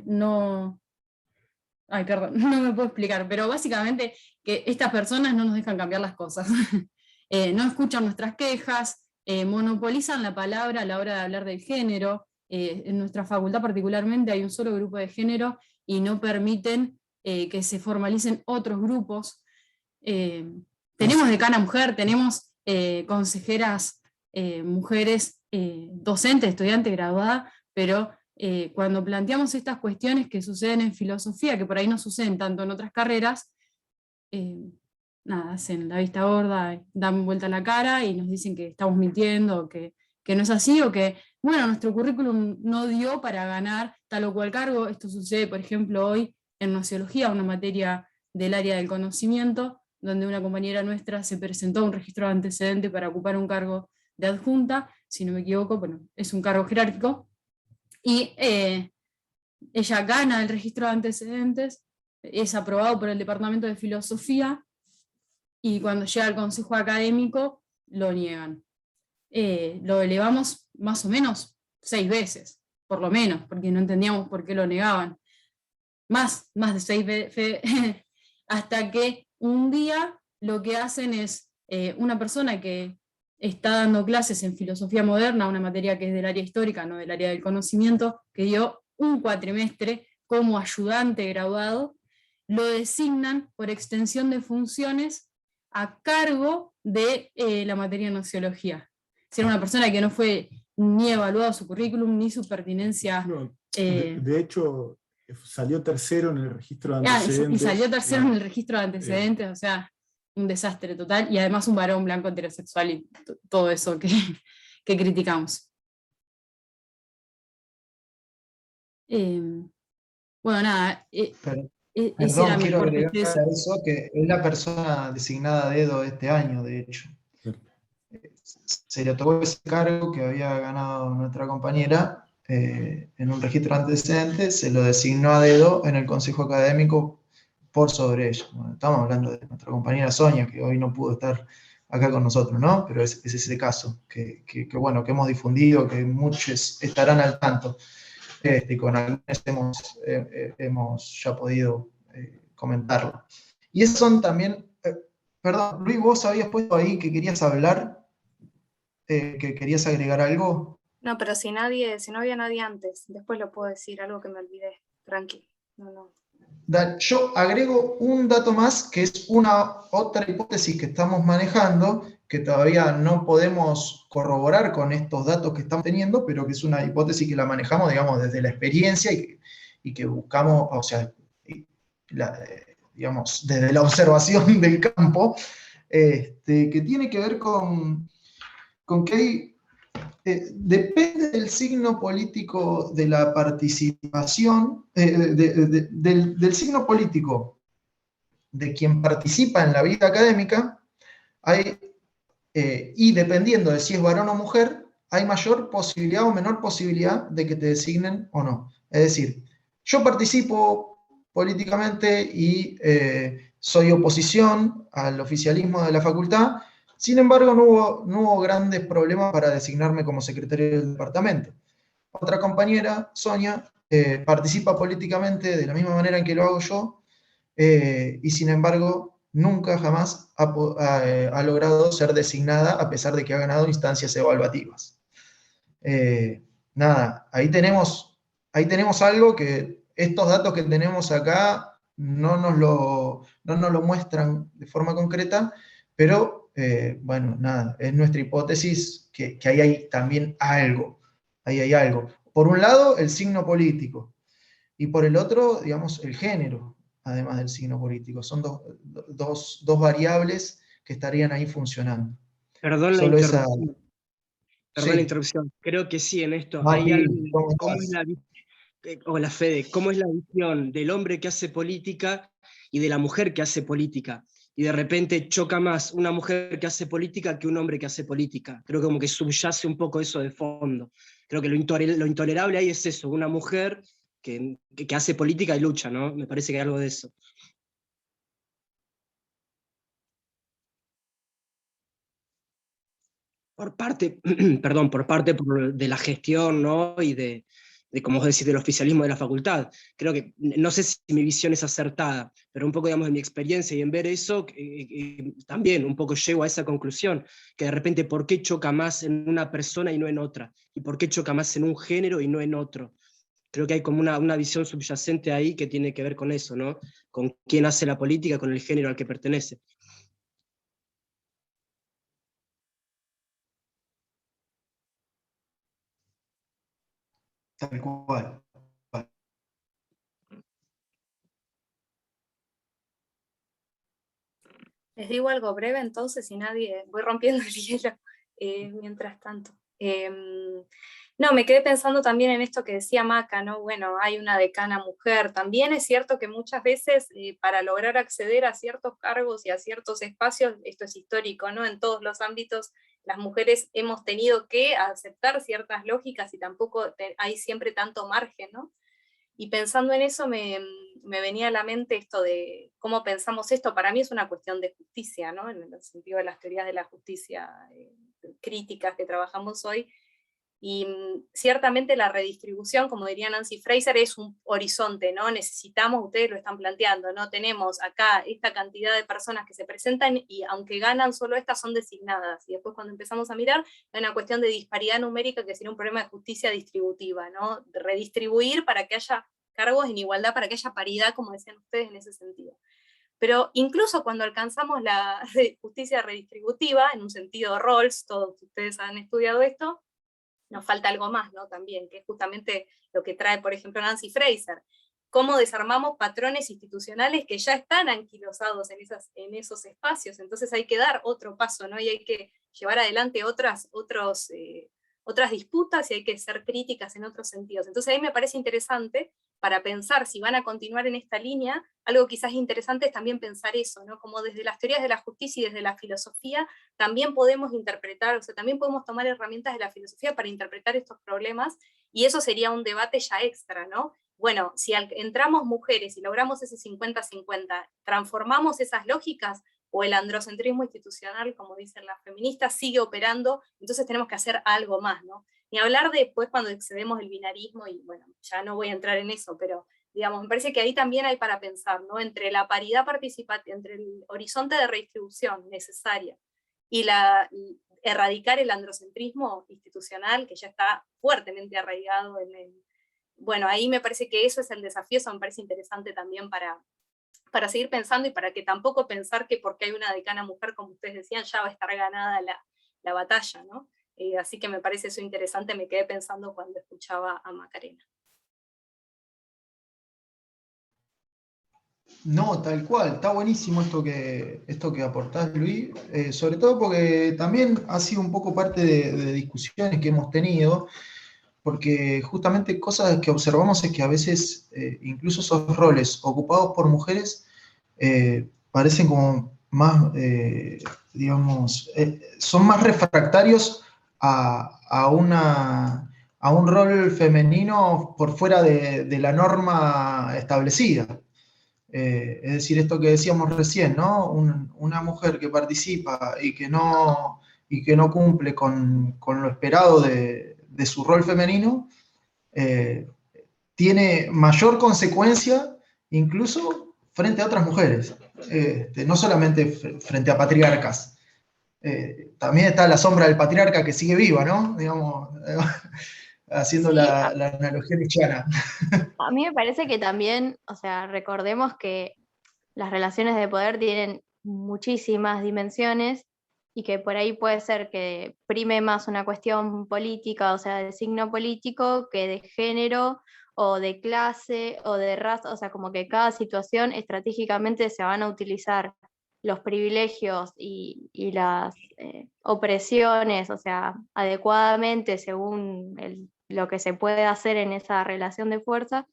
no... Ay, perdón, no me puedo explicar, pero básicamente que estas personas no nos dejan cambiar las cosas. No escuchan nuestras quejas, monopolizan la palabra a la hora de hablar del género. En nuestra facultad particularmente hay un solo grupo de género y no permiten que se formalicen otros grupos. Tenemos decana mujer, tenemos consejeras mujeres, docentes, estudiantes, graduadas, pero cuando planteamos estas cuestiones que suceden en filosofía, que por ahí no suceden tanto en otras carreras, nada, hacen la vista gorda, dan vuelta la cara y nos dicen que estamos mintiendo, o que no es así, o que, bueno, nuestro currículum no dio para ganar tal o cual cargo. Esto sucede, por ejemplo, hoy en Nociología, una materia del área del conocimiento, donde una compañera nuestra se presentó a un registro de antecedentes para ocupar un cargo de adjunta, si no me equivoco, bueno, es un cargo jerárquico, y ella gana el registro de antecedentes, es aprobado por el Departamento de Filosofía, y cuando llega al Consejo Académico lo niegan. Lo elevamos más o menos 6 veces, por lo menos, porque no entendíamos por qué lo negaban. Más de 6 veces, hasta que un día lo que hacen es una persona que está dando clases en filosofía moderna, una materia que es del área histórica, no del área del conocimiento, que dio un cuatrimestre como ayudante graduado, lo designan por extensión de funciones a cargo de la materia de nociología. Ser una persona que no fue ni evaluado su currículum, ni su pertinencia. No, de hecho, salió tercero en el registro de antecedentes. Y salió tercero en el registro de antecedentes, o sea, un desastre total, y además un varón blanco heterosexual y todo eso que criticamos. Bueno, nada. Perdón, quiero agregar a eso que es la persona designada a dedo este año, de hecho. Se le otorgó ese cargo que había ganado nuestra compañera en un registro de antecedentes, se lo designó a dedo en el Consejo Académico por sobre ella. Bueno, estamos hablando de nuestra compañera Sonia, que hoy no pudo estar acá con nosotros, ¿no? Pero es ese caso, que bueno, que hemos difundido, que muchos estarán al tanto. Con algunos hemos ya podido comentarlo. Y esos son también, perdón, Luis, vos habías puesto ahí que querías hablar, que querías agregar algo. No, pero si no había nadie antes, después lo puedo decir, algo que me olvidé, tranqui. No. Yo agrego un dato más, que es una otra hipótesis que estamos manejando, que todavía no podemos corroborar con estos datos que estamos teniendo, pero que es una hipótesis que la manejamos, digamos, desde la experiencia y que buscamos, o sea, digamos, desde la observación del campo, que tiene que ver con que hay. Depende del signo político de la participación, del signo político de quien participa en la vida académica, y dependiendo de si es varón o mujer, hay mayor posibilidad o menor posibilidad de que te designen o no. Es decir, yo participo políticamente y soy oposición al oficialismo de la facultad. Sin embargo, no hubo grandes problemas para designarme como secretario del departamento. Otra compañera, Sonia, participa políticamente de la misma manera en que lo hago yo, y sin embargo, nunca jamás ha logrado ser designada, a pesar de que ha ganado instancias evaluativas. Nada, ahí tenemos algo que estos datos que tenemos acá no nos lo muestran de forma concreta, pero bueno, nada, es nuestra hipótesis que ahí hay también algo. Ahí hay algo. Por un lado, el signo político, y por el otro, digamos, el género, además del signo político. Son dos variables que estarían ahí funcionando. Perdón la Solo esa. interrupción. Perdón la Sí. interrupción. Creo que sí, en esto. Más Hay bien, algo de ¿cómo cómo es estás? hola Fede, cómo es la visión del hombre que hace política y de la mujer que hace política. Y de repente choca más una mujer que hace política que un hombre que hace política. Creo que como que subyace un poco eso de fondo. Creo que lo intolerable ahí es eso, una mujer que hace política y lucha, ¿no? Me parece que hay algo de eso. Por parte, perdón, por parte de la gestión, ¿no? Y como vos decís, del oficialismo de la facultad. Creo que, no sé si mi visión es acertada, pero un poco, digamos, de mi experiencia y en ver eso, también un poco llego a esa conclusión, que de repente, ¿por qué choca más en una persona y no en otra? ¿Y por qué choca más en un género y no en otro? Creo que hay como una visión subyacente ahí que tiene que ver con eso, ¿no? Con quién hace la política, con el género al que pertenece. Tal cual. Les digo algo breve entonces, y nadie, voy rompiendo el hielo mientras tanto. No, me quedé pensando también en esto que decía Maca, ¿no? Bueno, hay una decana mujer. También es cierto que muchas veces para lograr acceder a ciertos cargos y a ciertos espacios, esto es histórico, ¿no? En todos los ámbitos, las mujeres hemos tenido que aceptar ciertas lógicas y tampoco hay siempre tanto margen, ¿no? Y pensando en eso me venía a la mente esto de cómo pensamos esto. Para mí es una cuestión de justicia, ¿no? En el sentido de las teorías de la justicia críticas que trabajamos hoy. Y ciertamente la redistribución, como diría Nancy Fraser, es un horizonte, ¿no? Necesitamos, ustedes lo están planteando, ¿no? Tenemos acá esta cantidad de personas que se presentan y aunque ganan solo estas son designadas. Y después cuando empezamos a mirar, hay una cuestión de disparidad numérica que sería un problema de justicia distributiva, ¿no? De redistribuir para que haya cargos en igualdad, para que haya paridad, como decían ustedes en ese sentido. Pero incluso cuando alcanzamos la justicia redistributiva, en un sentido Rawls, todos ustedes han estudiado esto, nos falta algo más, ¿no? También, que es justamente lo que trae, por ejemplo, Nancy Fraser. Cómo desarmamos patrones institucionales que ya están anquilosados en esos espacios. Entonces hay que dar otro paso, ¿no? Y hay que llevar adelante otras disputas y hay que ser críticas en otros sentidos. Entonces ahí me parece interesante para pensar si van a continuar en esta línea. Algo quizás interesante es también pensar eso, ¿no? Como desde las teorías de la justicia y desde la filosofía también podemos interpretar, o sea, también podemos tomar herramientas de la filosofía para interpretar estos problemas, y eso sería un debate ya extra, ¿no? Bueno, si entramos mujeres y logramos ese 50-50, transformamos esas lógicas, o el androcentrismo institucional, como dicen las feministas, sigue operando, entonces tenemos que hacer algo más, ¿no? Ni hablar de después cuando excedemos el binarismo, y bueno, ya no voy a entrar en eso, pero digamos, me parece que ahí también hay para pensar, ¿no? Entre la paridad participativa, entre el horizonte de redistribución necesaria y erradicar el androcentrismo institucional que ya está fuertemente arraigado bueno, ahí me parece que eso es el desafío, eso me parece interesante también para seguir pensando, y para que tampoco pensar que porque hay una decana mujer, como ustedes decían, ya va a estar ganada la batalla, ¿no? Así que me parece eso interesante, me quedé pensando cuando escuchaba a Macarena. No, tal cual, está buenísimo esto que aportás, Luis, sobre todo porque también ha sido un poco parte de discusiones que hemos tenido, porque justamente cosas que observamos es que a veces incluso esos roles ocupados por mujeres parecen como más, digamos, son más refractarios a un rol femenino por fuera de la norma establecida. Es decir, esto que decíamos recién, ¿no? Una mujer que participa y que no cumple con lo esperado de su rol femenino, tiene mayor consecuencia incluso frente a otras mujeres, no solamente frente a patriarcas. También está la sombra del patriarca que sigue viva, ¿no? Digamos, haciendo Sí, la analogía nietzscheana. a mí me parece que también, o sea, recordemos que las relaciones de poder tienen muchísimas dimensiones y que por ahí puede ser que prime más una cuestión política, o sea, de signo político, que de género o de clase o de raza, o sea, como que cada situación estratégicamente se van a utilizar los privilegios y las opresiones, o sea, adecuadamente según lo que se puede hacer en esa relación de fuerza,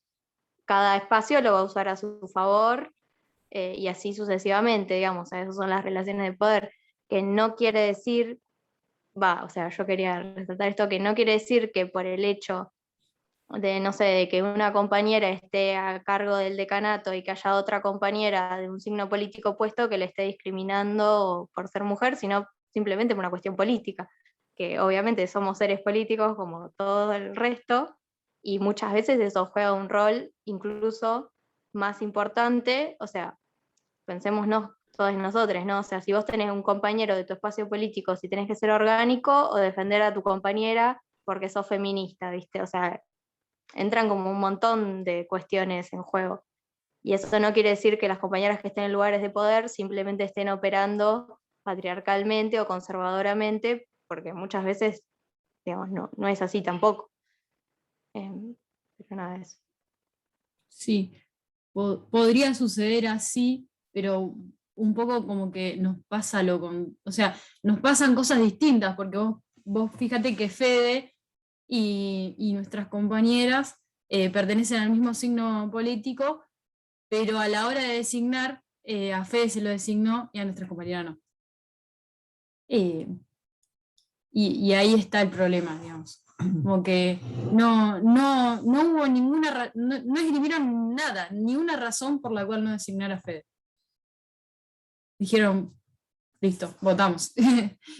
cada espacio lo va a usar a su favor y así sucesivamente, digamos, esas son las relaciones de poder, que no quiere decir, o sea, yo quería resaltar esto, que no quiere decir que por el hecho de, no sé, de que una compañera esté a cargo del decanato y que haya otra compañera de un signo político opuesto que le esté discriminando por ser mujer, sino simplemente por una cuestión política, que obviamente somos seres políticos como todo el resto, y muchas veces eso juega un rol incluso más importante, o sea, pensémonos todos nosotros, ¿no? O sea, si vos tenés un compañero de tu espacio político, si tenés que ser orgánico o defender a tu compañera porque sos feminista, ¿viste? O sea, entran como un montón de cuestiones en juego. Y eso no quiere decir que las compañeras que estén en lugares de poder simplemente estén operando patriarcalmente o conservadoramente, porque muchas veces, digamos, no es así tampoco. Pero nada de eso. Sí, podría suceder así, pero un poco como que nos pasa o sea, nos pasan cosas distintas, porque vos fíjate que Fede y nuestras compañeras pertenecen al mismo signo político, pero a la hora de designar, a Fede se lo designó y a nuestra compañera no. Y ahí está el problema, digamos. Como que no hubo ninguna, no escribieron nada, ni una razón por la cual no designar a Fede. Dijeron, listo, votamos.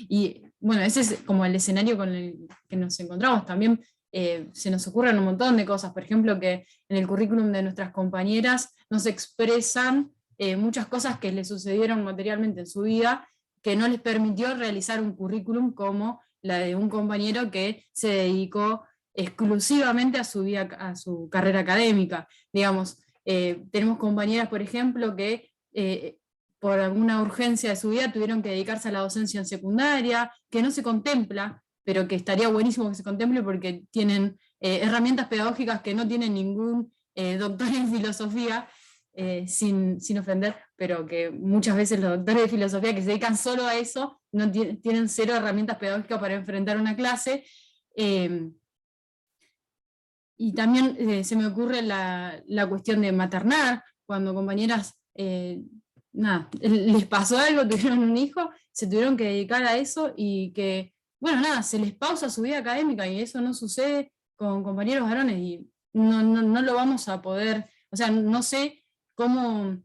Y bueno, ese es como el escenario con el que nos encontramos. También se nos ocurren un montón de cosas. Por ejemplo, que en el currículum de nuestras compañeras nos expresan muchas cosas que les sucedieron materialmente en su vida, que no les permitió realizar un currículum como la de un compañero que se dedicó exclusivamente a su carrera académica. Digamos, tenemos compañeras, por ejemplo, que por alguna urgencia de su vida tuvieron que dedicarse a la docencia en secundaria, que no se contempla, pero que estaría buenísimo que se contemple porque tienen herramientas pedagógicas que no tienen ningún doctor en filosofía, sin ofender, pero que muchas veces los doctores de filosofía que se dedican solo a eso no tienen cero herramientas pedagógicas para enfrentar una clase. Y también se me ocurre la cuestión de maternar, cuando compañeras nada, les pasó algo, tuvieron un hijo, se tuvieron que dedicar a eso y que, bueno, nada, se les pausa su vida académica y eso no sucede con compañeros varones y no lo vamos a poder, o sea, no sé cómo,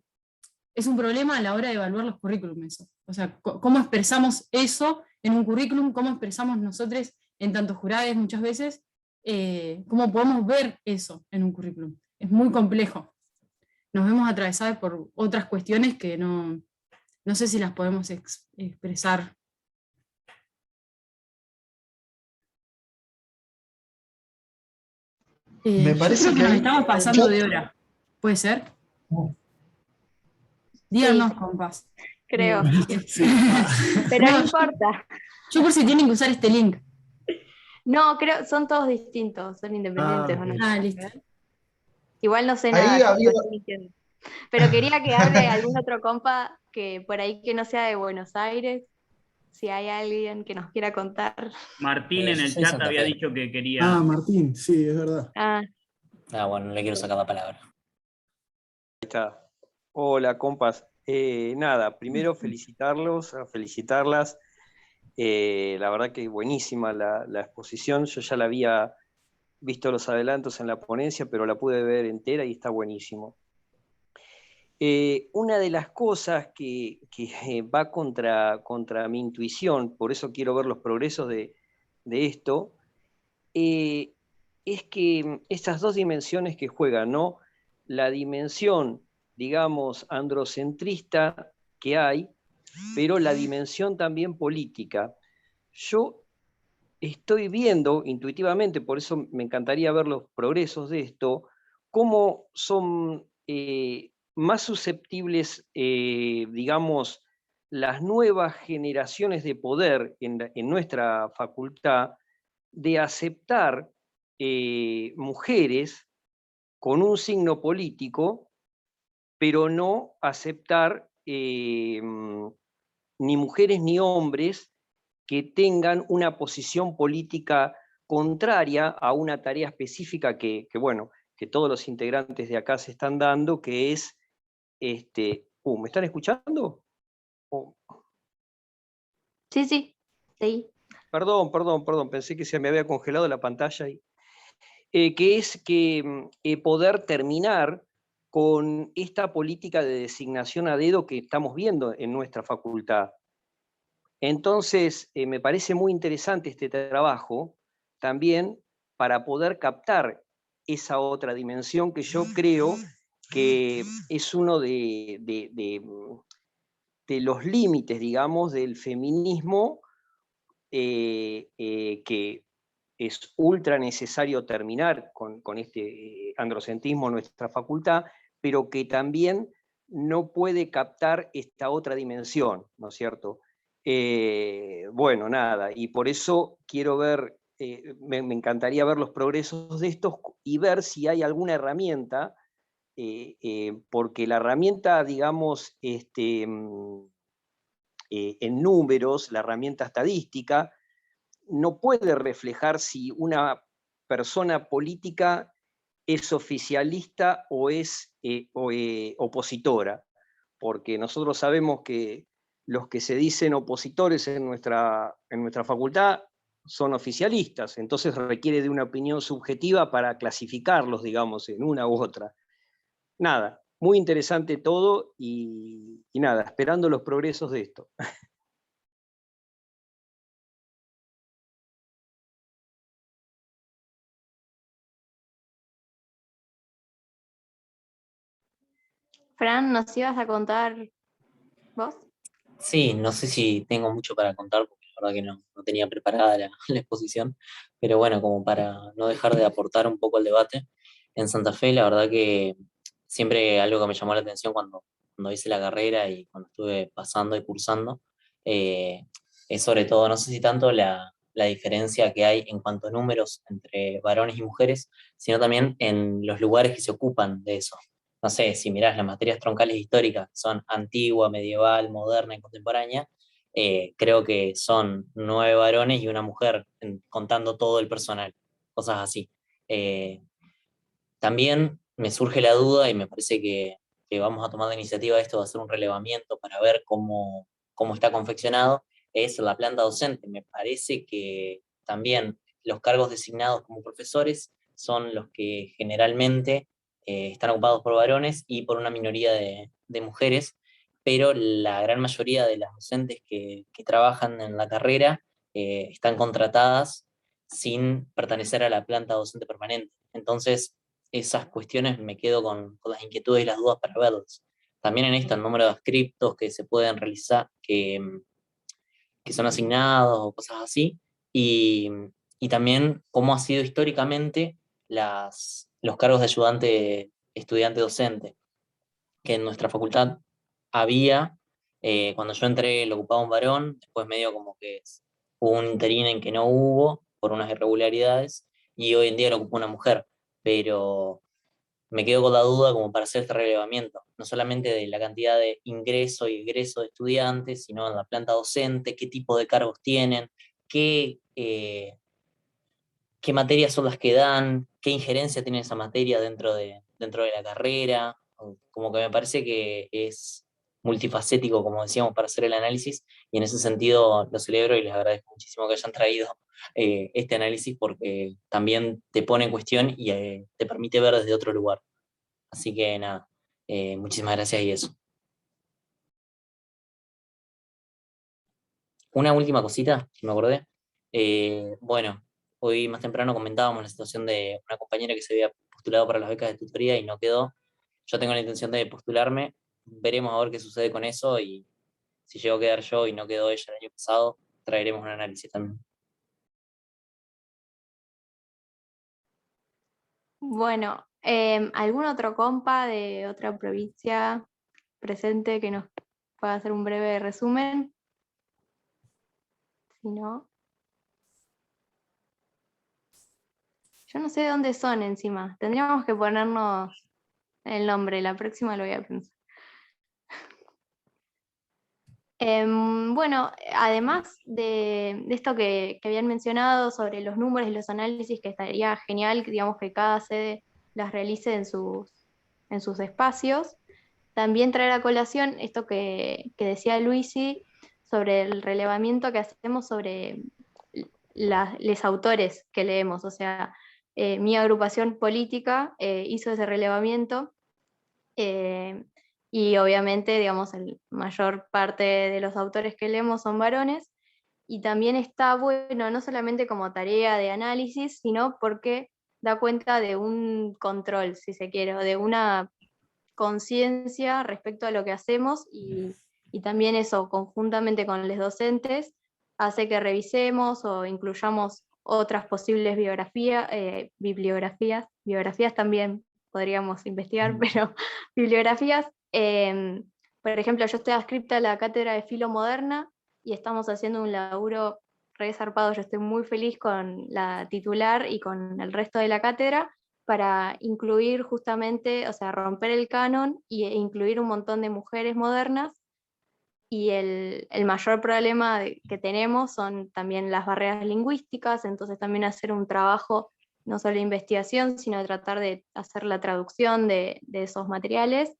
es un problema a la hora de evaluar los currículums eso. O sea, cómo expresamos eso en un currículum, cómo expresamos nosotros en tantos jurados muchas veces, cómo podemos ver eso en un currículum. Es muy complejo. Nos vemos atravesados por otras cuestiones que no sé si las podemos expresar Me Yo parece creo que que nos ahí- estamos pasando de hora. ¿Puede ser? Díganos, compas. Creo. Sí. Pero no No, importa. yo por si tienen que usar este link. No, creo, son todos distintos, son independientes. ¿O no? Ah, listo. Igual no sé Ahí nada, había, yo estoy mintiendo. Pero quería que hable algún otro compa que por ahí que no sea de Buenos Aires, si hay alguien que nos quiera contar. Martín en Yo el soy de chat Santa había Fe. dicho que quería. Martín, sí, es verdad. Ah, Bueno, no le quiero sacar la palabra. Hola, compas. Nada, primero felicitarlas. La verdad que buenísima la exposición. Yo ya la había visto los adelantos en la ponencia, pero la pude ver entera y está buenísimo. Una de las cosas que va contra mi intuición, por eso quiero ver los progresos de esto, es que estas dos dimensiones que juegan, ¿no? La dimensión, digamos, androcentrista que hay, pero la dimensión también política. Yo estoy viendo intuitivamente, por eso me encantaría ver los progresos de esto, cómo son más susceptibles, digamos, las nuevas generaciones de poder en nuestra facultad de aceptar mujeres con un signo político, pero no aceptar ni mujeres ni hombres que tengan una posición política contraria a una tarea específica bueno, que todos los integrantes de acá se están dando, que es, ¿me están escuchando? sí, sí, sí. Perdón, pensé que se me había congelado la pantalla. Que es que poder terminar con esta política de designación a dedo que estamos viendo en nuestra facultad. Entonces, me parece muy interesante este trabajo también para poder captar esa otra dimensión que yo creo que es uno de los límites, digamos, del feminismo que es ultra necesario terminar con este androcentrismo en nuestra facultad, pero que también no puede captar esta otra dimensión, ¿no es cierto? Bueno, nada, y por eso quiero ver, me encantaría ver los progresos de estos y ver si hay alguna herramienta, porque la herramienta, digamos, en números, la herramienta estadística, no puede reflejar si una persona política es oficialista o es opositora, porque nosotros sabemos que los que se dicen opositores en nuestra facultad son oficialistas, entonces requiere de una opinión subjetiva para clasificarlos, digamos, en una u otra. Nada, muy interesante todo y nada, esperando los progresos de esto. Fran, ¿nos ibas a contar vos? Sí, no sé si tengo mucho para contar, porque la verdad que no tenía preparada la exposición, pero bueno, como para no dejar de aportar un poco al debate, en Santa Fe la verdad que siempre algo que me llamó la atención cuando hice la carrera y cuando estuve pasando y cursando, eh, es sobre todo, no sé si tanto la diferencia que hay en cuanto a números entre varones y mujeres, sino también en los lugares que se ocupan de eso. No sé, si mirás las materias troncales históricas, son antigua, medieval, moderna y contemporánea, creo que son 9 varones y una mujer, contando todo el personal, cosas así. Eh, También me surge la duda y me parece que vamos a tomar la iniciativa de esto de hacer un relevamiento para ver cómo está confeccionado, es la planta docente. Me parece que también los cargos designados como profesores son los que generalmente están ocupados por varones y por una minoría de mujeres, pero la gran mayoría de las docentes que trabajan en la carrera están contratadas sin pertenecer a la planta docente permanente. Entonces, esas cuestiones me quedo con las inquietudes y las dudas para verlas. También en esto, el número de escritos que se pueden realizar, que son asignados o cosas así, y también cómo ha sido históricamente los cargos de ayudante estudiante docente, que en nuestra facultad había, cuando yo entré lo ocupaba un varón, después medio como que hubo un interín en que no hubo, por unas irregularidades, y hoy en día lo ocupa una mujer, pero me quedo con la duda como para hacer este relevamiento, no solamente de la cantidad de ingreso y egreso de estudiantes, sino en la planta docente, qué tipo de cargos tienen, qué materias son las que dan, qué injerencia tiene esa materia dentro de la carrera, como que me parece que es multifacético, como decíamos, para hacer el análisis, y en ese sentido lo celebro y les agradezco muchísimo que hayan traído este análisis porque también te pone en cuestión y te permite ver desde otro lugar. Así que nada, muchísimas gracias y eso. Una última cosita, que me acordé. Bueno, hoy más temprano comentábamos la situación de una compañera que se había postulado para las becas de tutoría y no quedó. Yo tengo la intención de postularme, veremos a ver qué sucede con eso y si llego a quedar yo y no quedó ella el año pasado, traeremos un análisis también. Bueno, ¿algún otro compa de otra provincia presente que nos pueda hacer un breve resumen? Si no, yo no sé de dónde son encima. Tendríamos que ponernos el nombre, la próxima lo voy a pensar. Bueno, además de esto que habían mencionado sobre los números y los análisis, que estaría genial, digamos, que cada sede las realice en sus espacios, también traer a colación esto que decía Luisi sobre el relevamiento que hacemos sobre los autores que leemos. O sea, mi agrupación política hizo ese relevamiento. Y obviamente, digamos, la mayor parte de los autores que leemos son varones, y también está bueno, no solamente como tarea de análisis, sino porque da cuenta de un control, si se quiere, o de una conciencia respecto a lo que hacemos, y también eso, conjuntamente con los docentes, hace que revisemos o incluyamos otras posibles bibliografías también podríamos investigar, pero bibliografías. Por ejemplo, yo estoy adscripta a la cátedra de Filo Moderna y estamos haciendo un laburo re zarpado. Yo estoy muy feliz con la titular y con el resto de la cátedra para incluir justamente, o sea, romper el canon e incluir un montón de mujeres modernas. Y el mayor problema que tenemos son también las barreras lingüísticas, entonces también hacer un trabajo no solo de investigación, sino de tratar de hacer la traducción de esos materiales,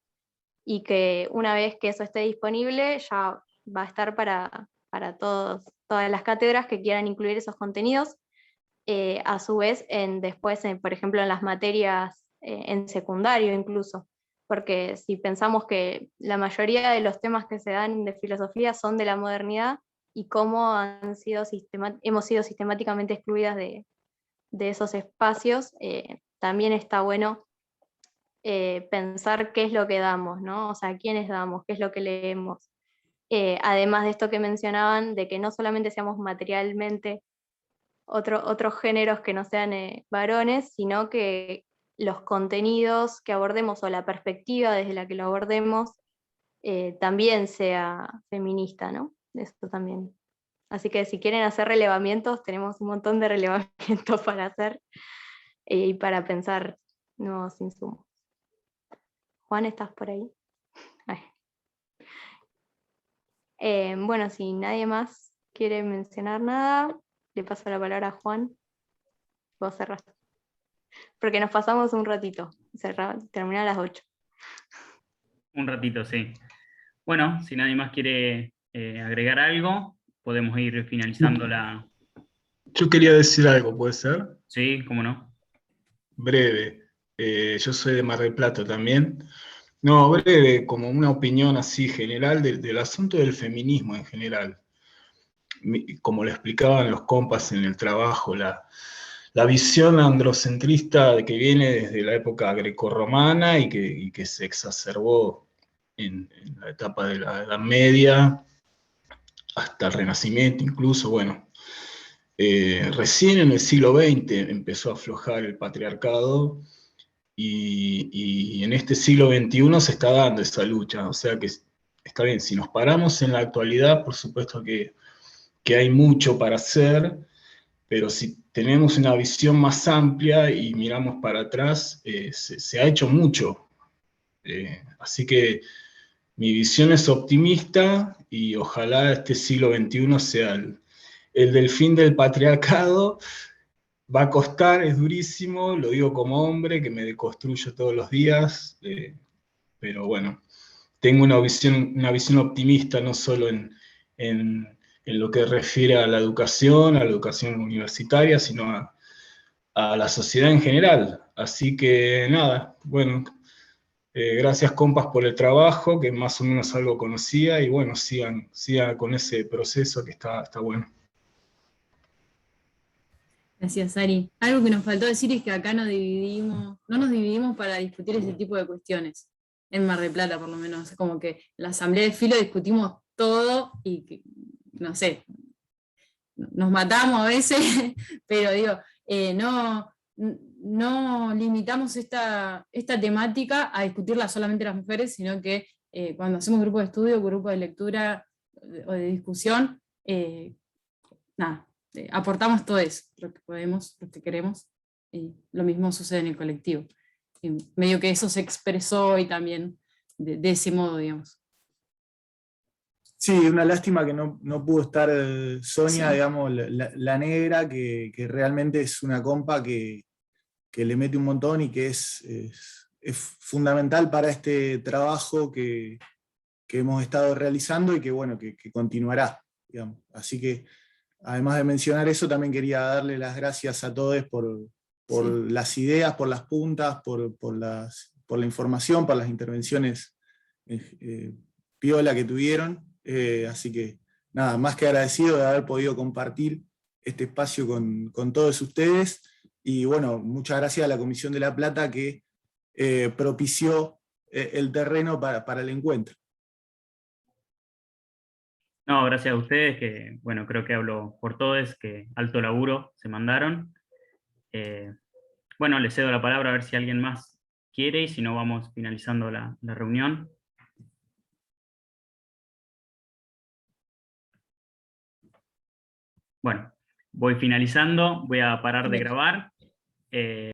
y que una vez que eso esté disponible ya va a estar para todas las cátedras que quieran incluir esos contenidos. A su vez, después, por ejemplo, en las materias en secundario incluso, porque si pensamos que la mayoría de los temas que se dan de filosofía son de la modernidad y cómo hemos sido sistemáticamente excluidas de esos espacios, también está bueno pensar qué es lo que damos, ¿no? O sea, a quiénes damos, qué es lo que leemos. Además de esto que mencionaban, de que no solamente seamos materialmente otros géneros que no sean varones, sino que los contenidos que abordemos o la perspectiva desde la que lo abordemos también sea feminista, ¿no? Eso también. Así que si quieren hacer relevamientos, tenemos un montón de relevamientos para hacer y para pensar nuevos insumos. Juan, ¿estás por ahí? Bueno, si nadie más quiere mencionar nada, le paso la palabra a Juan. Vos cerrás. Porque nos pasamos un ratito. Termina a las 8. Un ratito, sí. Bueno, si nadie más quiere agregar algo, podemos ir finalizando la... Yo quería decir algo, ¿puede ser? Sí, cómo no. Breve. Yo soy de Mar del Plata también. No, breve, como una opinión así general del asunto del feminismo en general. Como lo explicaban los compas en el trabajo, la visión androcentrista que viene desde la época grecorromana y que se exacerbó en la etapa de la Edad Media, hasta el Renacimiento incluso, bueno. Recién en el siglo XX empezó a aflojar el patriarcado, y en este siglo XXI se está dando esa lucha. O sea que está bien, si nos paramos en la actualidad, por supuesto que hay mucho para hacer, pero si tenemos una visión más amplia y miramos para atrás, se ha hecho mucho. Así que mi visión es optimista, y ojalá este siglo XXI sea el del fin del patriarcado. Va a costar, es durísimo, lo digo como hombre que me deconstruyo todos los días, pero bueno, tengo una visión optimista, no solo en lo que refiere a la educación universitaria, sino a la sociedad en general. Así que nada, bueno, gracias compas por el trabajo, que más o menos algo conocía, y bueno, sigan con ese proceso que está bueno. Gracias, Ari. Algo que nos faltó decir es que acá no nos dividimos para discutir ese tipo de cuestiones. En Mar del Plata, por lo menos. Como que en la asamblea de filo discutimos todo y, no sé, nos matamos a veces, pero digo, no limitamos esta temática a discutirla solamente las mujeres, sino que cuando hacemos grupo de estudio, grupo de lectura o de discusión, nada, aportamos todo eso, lo que podemos, lo que queremos, y lo mismo sucede en el colectivo. Y medio que eso se expresó hoy también de ese modo, digamos. Sí, una lástima que no pudo estar Sonia, Sí. digamos, la negra, que realmente es una compa que le mete un montón y que es fundamental para este trabajo que hemos estado realizando y que, bueno, que continuará, digamos. Así que, además de mencionar eso, también quería darle las gracias a todos por Sí. las ideas, por las puntas, por la información, por las intervenciones piola que tuvieron. Así que, nada, más que agradecido de haber podido compartir este espacio con todos ustedes. Y bueno, muchas gracias a la Comisión de La Plata que propició el terreno para el encuentro. No, gracias a ustedes, que bueno, creo que hablo por todos, que alto laburo se mandaron. Bueno, les cedo la palabra a ver si alguien más quiere, y si no vamos finalizando la reunión. Bueno, voy finalizando, voy a parar de grabar.